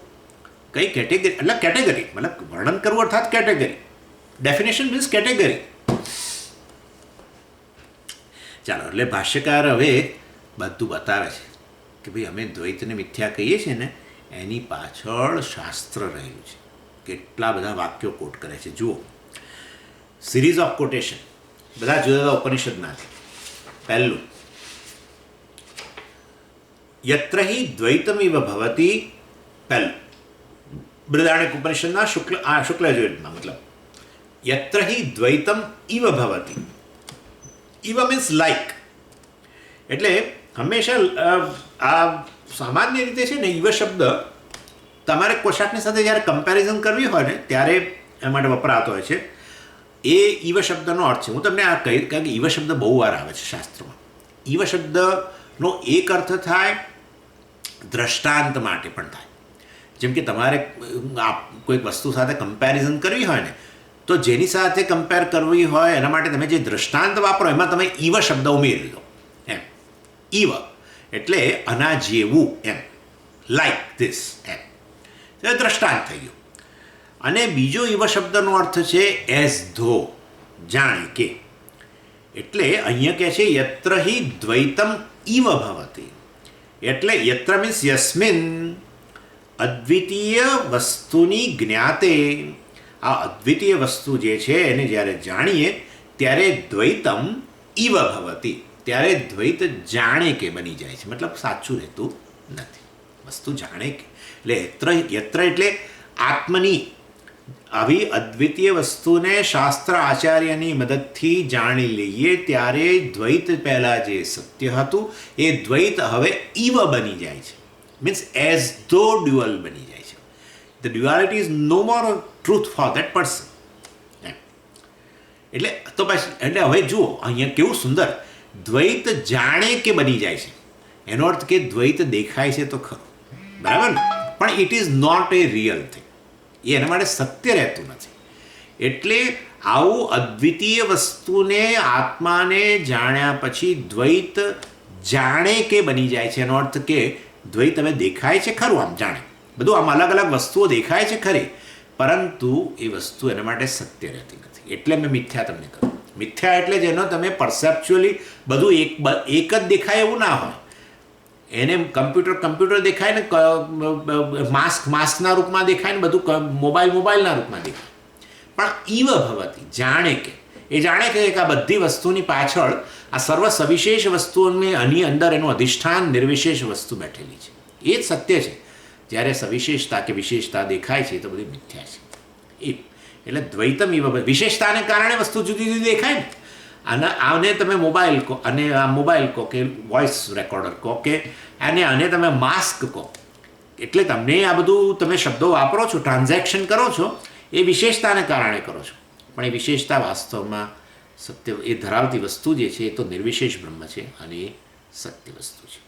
કઈ કેટેગરી એટલે કેટેગરી મતલબ વર્ણન કરવું અર્થાત કેટેગરી. Definition means category. ચાલો, એટલે ભાષ્યકાર હવે બધું બતાવે છે કે ભાઈ અમે દ્વૈતને મિથ્યા કહીએ છીએ ને એની પાછળ શાસ્ત્ર રહેલું છે. કેટલા બધા વાક્યો કોટ કરે છે જુઓ. સિરીઝ ઓફ કોટેશન બધા જુદા જુદા ઉપનિષદમાંથી. પહેલું, યત્ર હિ દ્વૈતમિવ ભવતી. પહેલું બૃહદારણ્યક ઉપનિષદના શુક્લયજુર્વેદમાં, મતલબ યત્ર હિ દ્વૈતમ ઇવ ભવતી. ઇવ મીન્સ લાઈક. એટલે હંમેશા આ સામાન્ય રીતે છે ને ઇવ શબ્દ તમારે પોશાકની સાથે જ્યારે કમ્પેરિઝન કરવી હોય ને ત્યારે એ માટે વપરાતો હોય છે. એ ઇવ શબ્દનો અર્થ છે. હું તમને આ કહી, કારણ કે ઇવ શબ્દ બહુ વાર આવે છે શાસ્ત્રમાં. ઇવ શબ્દનો એક અર્થ થાય દ્રષ્ટાંત માટે પણ થાય. જેમ કે તમારે કોઈક વસ્તુ સાથે કમ્પેરિઝન કરવી હોય ને તો જેની સાથે કમ્પેર કરવી હોય એના માટે તમે જે દ્રષ્ટાંત વાપરો એમાં તમે ઇવ શબ્દ ઉમેરી દો એમ. ઇવ એટલે આના જેવું એમ, લાઈક ધીસ એમ. એ દ્રષ્ટાંત થઈ ગયું. અને બીજો ઇવ શબ્દનો અર્થ છે એઝ ધો, જાણે કે. એટલે અહીંયા કહે છે યત્ર હિ દ્વૈતમ ઇવ ભવતી. એટલે યત્ર મીન્સ યસ્મિન અદ્વિતીય વસ્તુની જ્ઞાતે. આ અદ્વિતીય વસ્તુ જે છે એને જ્યારે જાણીએ ત્યારે દ્વૈતમ ઇવ ભવતી, ત્યારે દ્વૈત જાણે કે બની જાય છે. મતલબ સાચું રહેતું નથી, વસ્તુ જાણે કે. એટલે યત્ર એટલે આત્મની આવી અદ્વિતીય વસ્તુને શાસ્ત્ર આચાર્યની મદદથી જાણી લઈએ ત્યારે દ્વૈત પહેલાં જે સત્ય હતું એ દ્વૈત હવે ઇવ બની જાય છે. મીન્સ એઝ ધો ડ્યુઅલ બની જાય છે. The duality is no more truth for that person. એટલે તો પછી એટલે હવે જુઓ અહીંયા કેવું સુંદર દ્વૈત જાણે કે બની જાય છે. એનો અર્થ કે દ્વૈત દેખાય છે તો ખરું, બરાબર ને, પણ it is not a real thing. એ એના માટે સત્ય રહેતું નથી. એટલે આવું અદ્વિતીય વસ્તુને આત્માને જાણ્યા પછી દ્વૈત જાણે કે બની જાય છે. એનો અર્થ કે દ્વૈત હવે દેખાય છે ખરું, આમ જાણે બધું આમ અલગ અલગ વસ્તુઓ દેખાય છે ખરી, પરંતુ એ વસ્તુ એના માટે સત્ય રહેતી નથી. એટલે મેં મિથ્યા તમને કહ્યું. મિથ્યા એટલે જેનો તમે પરસેપ્ચ્યુઅલી બધું એક જ દેખાય એવું ના હોય. એને કમ્પ્યુટર દેખાય ને, માસ્કના રૂપમાં દેખાય ને, બધું મોબાઈલના રૂપમાં દેખાય. પણ ઈવ ભવતી, જાણે કે એ જાણે કે આ બધી વસ્તુની પાછળ આ સર્વ સવિશેષ વસ્તુઓની આની અંદર એનું અધિષ્ઠાન નિર્વિશેષ વસ્તુ બેઠેલી છે. એ જ સત્ય છે. જ્યારે સવિશેષતા કે વિશેષતા દેખાય છે તો બધી મિથ્યા છે. એટલે દ્વૈતમ ઈવ, વિશેષતાને કારણે વસ્તુ જુદી જુદી દેખાય ને. આને તમે મોબાઈલ કહો, અને આ મોબાઈલ કહો કે વોઇસ રેકોર્ડર કહો કે આને તમે માસ્ક કહો, એટલે તમને આ બધું તમે શબ્દો વાપરો છો, ટ્રાન્ઝેક્શન કરો છો, એ વિશેષતાને કારણે કરો છો. પણ એ વિશેષતા વાસ્તવમાં સત્ય એ ધરાવતી વસ્તુ જે છે એ તો નિર્વિશેષ બ્રહ્મ છે અને એ સત્ય વસ્તુ છે.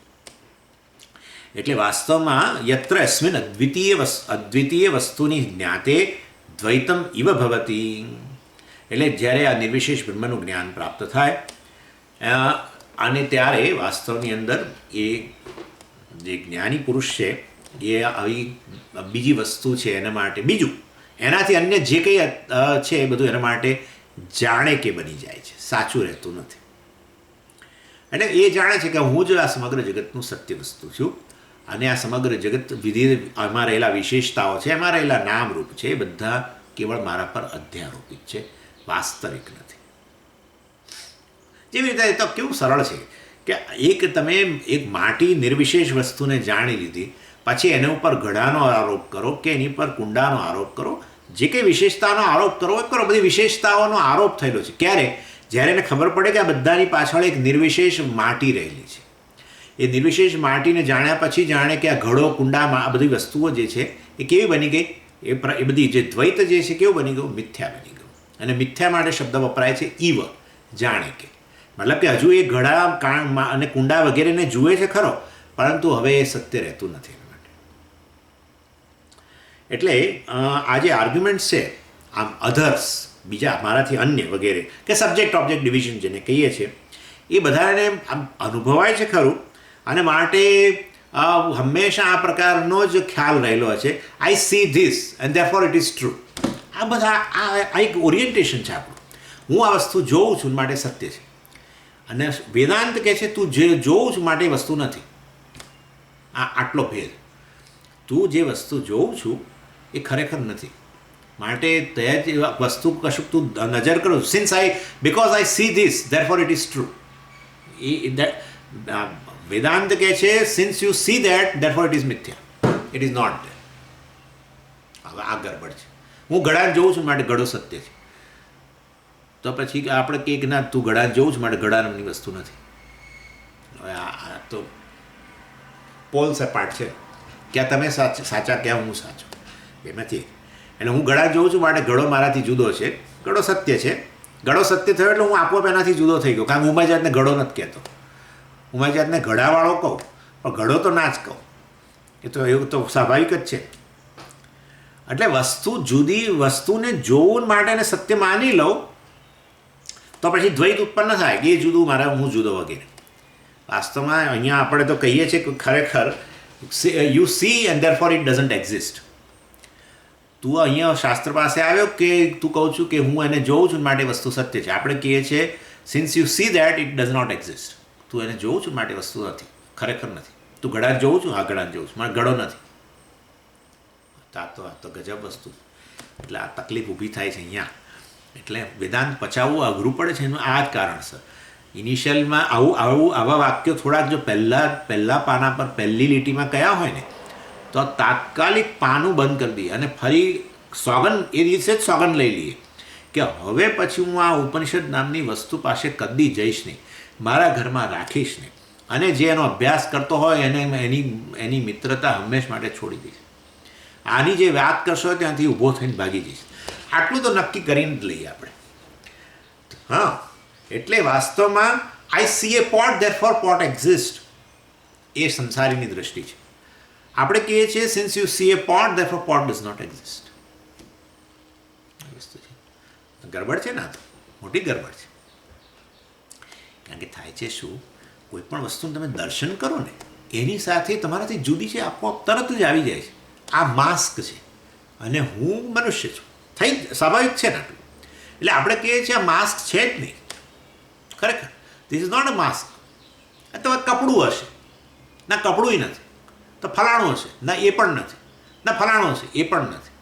એટલે વાસ્તવમાં યત્ર અસ્મિન અદ્વિતીય વસ્તુની જ્ઞાતે દ્વૈતમ ઇવ ભવતી. એટલે જ્યારે આ નિર્વિશેષ બ્રહ્મનું જ્ઞાન પ્રાપ્ત થાય અને ત્યારે વાસ્તવની અંદર એ જે જ્ઞાની પુરુષ છે એ આવી બીજી વસ્તુ છે એના માટે, બીજું એનાથી અન્ય જે કંઈ છે એ બધું એના માટે જાણે કે બની જાય છે, સાચું રહેતું નથી. એટલે એ જાણે છે કે હું જ આ સમગ્ર જગતનું સત્ય વસ્તુ છું અને આ સમગ્ર જગત એમાં રહેલા વિશેષતાઓ છે, એમાં રહેલા નામરૂપ છે, એ બધા કેવળ મારા પર અધ્યારોપિત છે, વાસ્તવિક નથી. જેવી રીતે એ તો કેવું સરળ છે કે તમે એક માટી નિર્વિશેષ વસ્તુને જાણી લીધી, પછી એના ઉપર ઘડાનો આરોપ કરો કે એની પર કુંડાનો આરોપ કરો, જે કંઈ વિશેષતાનો આરોપ કરો એ કરો. બધી વિશેષતાઓનો આરોપ થયેલો છે. ક્યારે? જ્યારે એને ખબર પડે કે આ બધાની પાછળ એક નિર્વિશેષ માટી રહેલી છે. એ નિર્વિશેષ માટીને જાણ્યા પછી જાણે કે આ ઘડો, કુંડામાં આ બધી વસ્તુઓ જે છે એ કેવી બની ગઈ, એ બધી જે દ્વૈત જે છે કેવું બની ગયું? મિથ્યા બની ગયું. અને મિથ્યા માટે શબ્દ વપરાય છે ઈવ, જાણે કે. મતલબ કે હજુ એ ઘડા અને કુંડા વગેરેને જુએ છે ખરો, પરંતુ હવે એ સત્ય રહેતું નથી એના માટે. એટલે આ જે આર્ગ્યુમેન્ટ છે, આમ અધર્સ, બીજા મારાથી અન્ય વગેરે, કે સબ્જેક્ટ ઓબ્જેક્ટ ડિવિઝન જેને કહીએ છીએ, એ બધાને આમ અનુભવાય છે ખરું, અને માટે હંમેશા આ પ્રકારનો જ ખ્યાલ રહેલો છે, I see this and therefore it is true. આ બધા આ એક ઓરિએન્ટેશન છે આપણું. હું આ વસ્તુ જોઉં છું માટે સત્ય છે, અને વેદાંત કહે છે તું જે જોઉં છું માટે વસ્તુ નથી. આટલો ભેદ. તું જે વસ્તુ જોઉં છું એ ખરેખર નથી, માટે તે જ વસ્તુ કશુંક તું નજર કરો, because I see this therefore it is true. Vedanta કહે છે since you see that therefore it is મિથ્યા, ઇટ ઇઝ નોટ ધેર. હવે આ ગરબડ છે. હું ઘડાને જોઉં છું માટે ઘડો સત્ય છે, તો પછી આપણે કંઈક ના તું ઘડાને જોઉં છું માટે ઘડા નામની વસ્તુ નથી. હવે આ તો પોલ સપાટ છે, ક્યાં તમે સાચા ક્યાં હું સાચો, એ નથી. એટલે હું ઘડા જોઉં છું માટે ઘડો મારાથી જુદો છે, ઘડો સત્ય છે. ઘડો સત્ય થયો એટલે હું આપોઆપ એનાથી જુદો થઈ ગયો, કારણ કે હું મારી જાતને ઘડો નથી કહેતો. હું મારી જાતને ઘડાવાળો કહું, પણ ઘડો તો ના જ કહું. એ તો એવું તો સ્વાભાવિક જ છે. એટલે વસ્તુને જોવું માટે એને સત્ય માની લઉં તો પછી દ્વૈત ઉત્પન્ન થાય કે એ જુદું હું જુદો વગેરે. વાસ્તવમાં અહીંયા આપણે તો કહીએ છીએ કે ખરેખર you C and therefore it doesn't exist. તું અહીંયા શાસ્ત્ર પાસે આવ્યો કે તું કહું છું કે હું એને જોઉં છું માટે વસ્તુ સત્ય છે. આપણે કહીએ છીએ since you see that it does not exist. તું એને જોઉં છું માટે વસ્તુ નથી, ખરેખર નથી. તું ઘડાને જોઉં છું, હા ઘડાને જોઉં છું, મારે ઘડો નથી. આ તો ગજબ વસ્તુ. એટલે આ તકલીફ ઊભી થાય છે અહીંયા. એટલે વેદાંત પચાવવું અઘરું પડે છે એનું આ જ કારણસર. ઇનિશિયલમાં આવા વાક્યો થોડાક જો પહેલા પાના પર પહેલી લીટીમાં કયા હોય ને તો તાત્કાલિક પાનું બંધ કરી દઈએ અને ફરી સોગન એ દિવસે જ સોગન લઈ લઈએ કે હવે પછી હું આ ઉપનિષદ નામની વસ્તુ પાસે કદી જઈશ નહીં, મારા ઘરમાં રાખીશ નહીં, અને જે એનો અભ્યાસ કરતો હોય એને એની મિત્રતા હંમેશ માટે છોડી દઈશ. આની જે વાત કરશો ત્યાંથી ઊભો થઈને ભાગી જઈશ. આટલું તો નક્કી કરીને જ લઈએ આપણે. હા, એટલે વાસ્તવમાં I see a pot therefore pot exist, એ સંસારીની દ્રષ્ટિ છે. આપણે કહીએ છીએ since you see a pot therefore pot does not exist. વસ્તુ છે ગરબડ છે ને, આ તો મોટી ગરબડ છે. કારણ કે થાય છે શું, કોઈ પણ વસ્તુનું તમે દર્શન કરો ને એની સાથે તમારાથી જુદી છે આપોઆપ તરત જ આવી જાય છે. આ માસ્ક છે, અને હું મનુષ્ય છું. થઈ સ્વાભાવિક છે ને આટલું. એટલે આપણે કહીએ છીએ આ માસ્ક છે જ નહીં. ખરેખર this is not a mask. અથવા કપડું હશે, ના કપડું નથી, તો ફલાણું હશે, ના એ પણ નથી, ના ફલાણું હશે એ પણ નથી.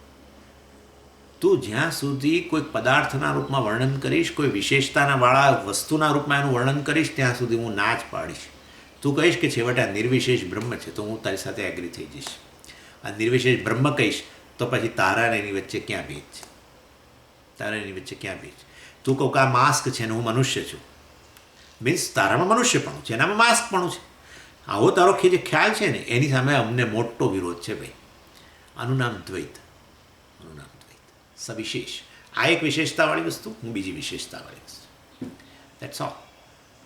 તું જ્યાં સુધી કોઈ પદાર્થના રૂપમાં વર્ણન કરીશ, કોઈ વિશેષતાના વાળા વસ્તુના રૂપમાં એનું વર્ણન કરીશ, ત્યાં સુધી હું ના જ પાડીશ. તું કહીશ કે છેવટે આ નિર્વિશેષ બ્રહ્મ છે, તો હું તારી સાથે એગ્રી થઈ જઈશ. આ નિર્વિશેષ બ્રહ્મ કહીશ તો પછી તારા ને એની વચ્ચે ક્યાં ભેદ છે? તારા એની વચ્ચે ક્યાં ભેદ છે? તું કહું કે આ માસ્ક છે ને હું મનુષ્ય છું, મીન્સ તારામાં મનુષ્યપણું છે, એનામાં માસ્કપણું છે. આવો તારો જે ખ્યાલ છે ને એની સામે અમને મોટો વિરોધ છે ભાઈ. આનું નામ દ્વૈત. આનું નામ દ્વૈત. સવિશેષ. આ એક વિશેષતાવાળી વસ્તુ, હું બીજી વિશેષતાવાળી વસ્તુ. That's all.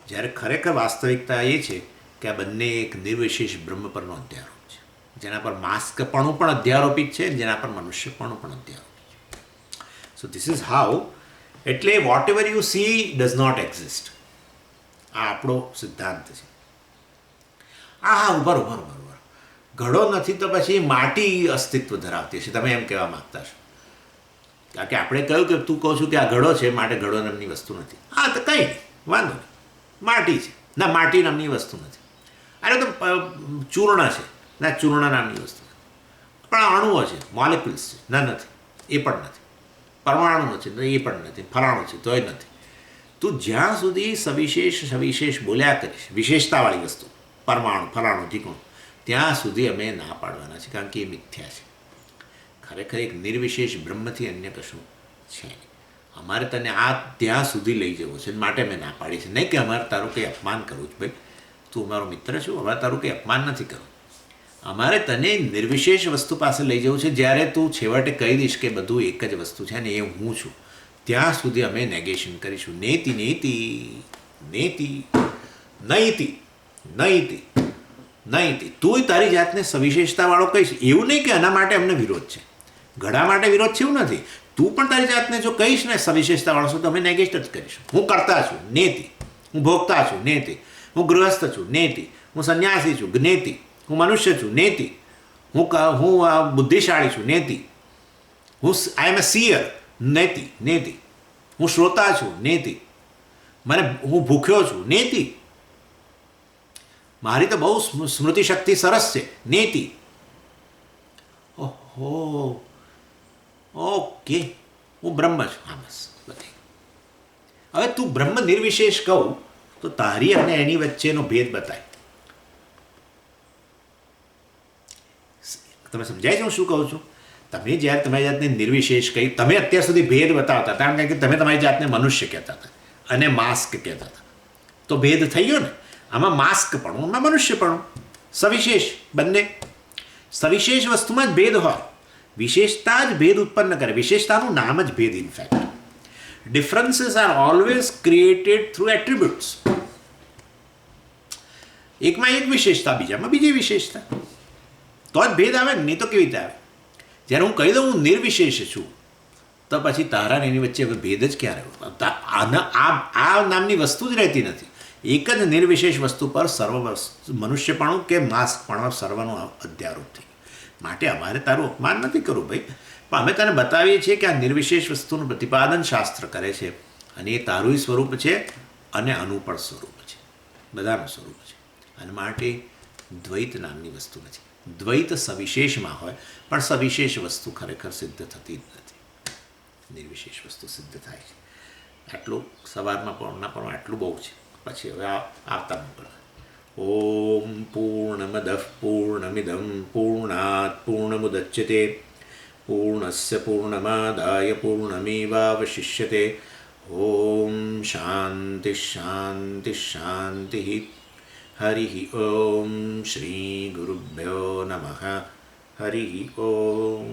જ્યારે ખરેખર વાસ્તવિકતા એ છે કે આ બંને એક નિર્વિશેષ બ્રહ્મ પરનો અધ્યારોપ છે, જેના પર માસ્કપણું પણ અધ્યારોપિત છે, જેના પર મનુષ્યપણું પણ અધ્યારોપિત છે. So this is how. એટલે whatever you see does not exist. આ આપણો સિદ્ધાંત છે. હા, બરોબર. ઘડો નથી તો પછી માટી અસ્તિત્વ ધરાવતી છે, તમે એમ કહેવા માગતા છો. કારણ કે આપણે કહ્યું કે તું કહું છું કે આ ઘડો છે, માટે ઘડો નામની વસ્તુ નથી. હા, તો કંઈ નહીં, વાંધો નહીં. માટી છે, ના માટી નામની વસ્તુ નથી. અરે તો ચૂર્ણ છે, ના ચૂર્ણ નામની વસ્તુ નથી. પણ અણુઓ છે, મોલિક્યુલ્સ છે, ના નથી, એ પણ નથી. પરમાણુ છે, એ પણ નથી. ફલાણું છે, તોય નથી. તું જ્યાં સુધી સવિશેષ બોલ્યા કરીશ, વિશેષતાવાળી વસ્તુ, પરમાણુ, ફલાણું, ઠીકણું, ત્યાં સુધી અમે ના પાડવાના છે, કારણ કે એ મિથ્યા છે. ખરેખર એક નિર્વિશેષ બ્રહ્મથી અન્ય કશું છે નહીં. અમારે તને આ ત્યાં સુધી લઈ જવું છે, માટે મેં ના પાડી છે. નહીં કે અમારે તારું કંઈ અપમાન કરવું છે ભાઈ, તું અમારો મિત્ર છું, અમારે તારું કંઈ અપમાન નથી કરવું. અમારે તને નિર્વિશેષ વસ્તુ પાસે લઈ જવું છે. જ્યારે તું છેવટે કહી દઈશ કે બધું એક જ વસ્તુ છે ને એ હું છું, ત્યાં સુધી અમે નેગેશન કરીશું. નેતિ નેતિ નેતિ નૈતિ નૈતિ નૈતિ. તું તારી જાતને સવિશેષતાવાળો કહીશ એવું નહીં કે એના માટે અમને વિરોધ છે, ઘડા માટે વિરોધ છે એવું નથી. તું પણ તારી જાતને જો કહીશ ને સવિશેષતાવાળો છું તો અમે નેગેટ જ કરીશું. હું કરતા છું, નેતિ. હું ભોગતા છું, નેતિ. હું ગૃહસ્થ છું, નેતિ. હું સંન્યાસી છું, નેતિ. હું મનુષ્ય છું, નેતિ. હું બુદ્ધિશાળી છું, નેતિ. આઈ એમ એ સિયર, નેતિ નેતિ. હું શ્રોતા છું, નેતિ. હું ભૂખ્યો છું, નેતિ. મારી તો બહુ સ્મૃતિ શક્તિ સરસ છે, નેતિ. ઓહો, ઓકે, હું બ્રહ્મ છું. હા, બસ બધી. હવે તું બ્રહ્મ નિર્વિશેષ કહું તો તારી અને એની વચ્ચેનો ભેદ બતાય. તમે સમજાય છે હું શું કહું છું? તમે જ્યારે તમારી જાતને નિર્વિશેષ કહી, તમે અત્યાર સુધી ભેદ બતાવતા હતા, કારણ કે તમે તમારી જાતને મનુષ્ય કહેતા હતા અને માસ્ક કહેતા હતા. તો ભેદ થઈ ગયો ને. આમાં માસ્કપણું, આમાં મનુષ્યપણું, સવિશેષ બંને. સવિશેષ વસ્તુમાં જ ભેદ હોય, વિશેષતા જ ભેદ ઉત્પન્ન કરે. વિશેષતાનું નામ જ ભેદ. In fact differences are always created through attributes. એકમાં એક વિશેષતા, બીજામાં બીજી વિશેષતા, તો જ ભેદ આવે ને. નહીં તો કેવી રીતે આવે? જ્યારે હું કહી દઉં હું નિર્વિશેષ છું, તો પછી તારા એની વચ્ચે હવે ભેદ જ ક્યાં રહ્યો? આ નામની વસ્તુ જ રહેતી નથી. એક જ નિર્વિશેષ વસ્તુ પર સર્વ મનુષ્યપણું કે માસ્કપણું સર્વનું અધ્યારોપ થઈ. માટે અમારે તારું અપમાન નથી કરવું ભાઈ, પણ અમે તને બતાવીએ છીએ કે આ નિર્વિશેષ વસ્તુનું પ્રતિપાદન શાસ્ત્ર કરે છે, અને એ તારું સ્વરૂપ છે અને અનુપળ સ્વરૂપ છે, બધાનું સ્વરૂપ છે. અને માટે દ્વૈત નામની વસ્તુ નથી. દ્વૈત સવિશેષમાં હોય, પણ સવિશેષ વસ્તુ ખરેખર સિદ્ધ થતી જ નથી. નિર્વિશેષ વસ્તુ સિદ્ધ થાય છે. આટલું સવારમાં પણ આટલું બહુ છે. પછી હવે આવતા મોકલા. ઓમ પૂર્ણમદ પૂર્ણમિદમ પૂર્ણાત પૂર્ણમુદચ્યતે પૂર્ણસ્ય પૂર્ણમાદાય પૂર્ણમેવાવશિષ્યતે. ઓમ શાંતિ શાંતિ શાંતિ. હરિ ઓમ શ્રી ગુરુભ્યો નમઃ. હરિ ઓમ.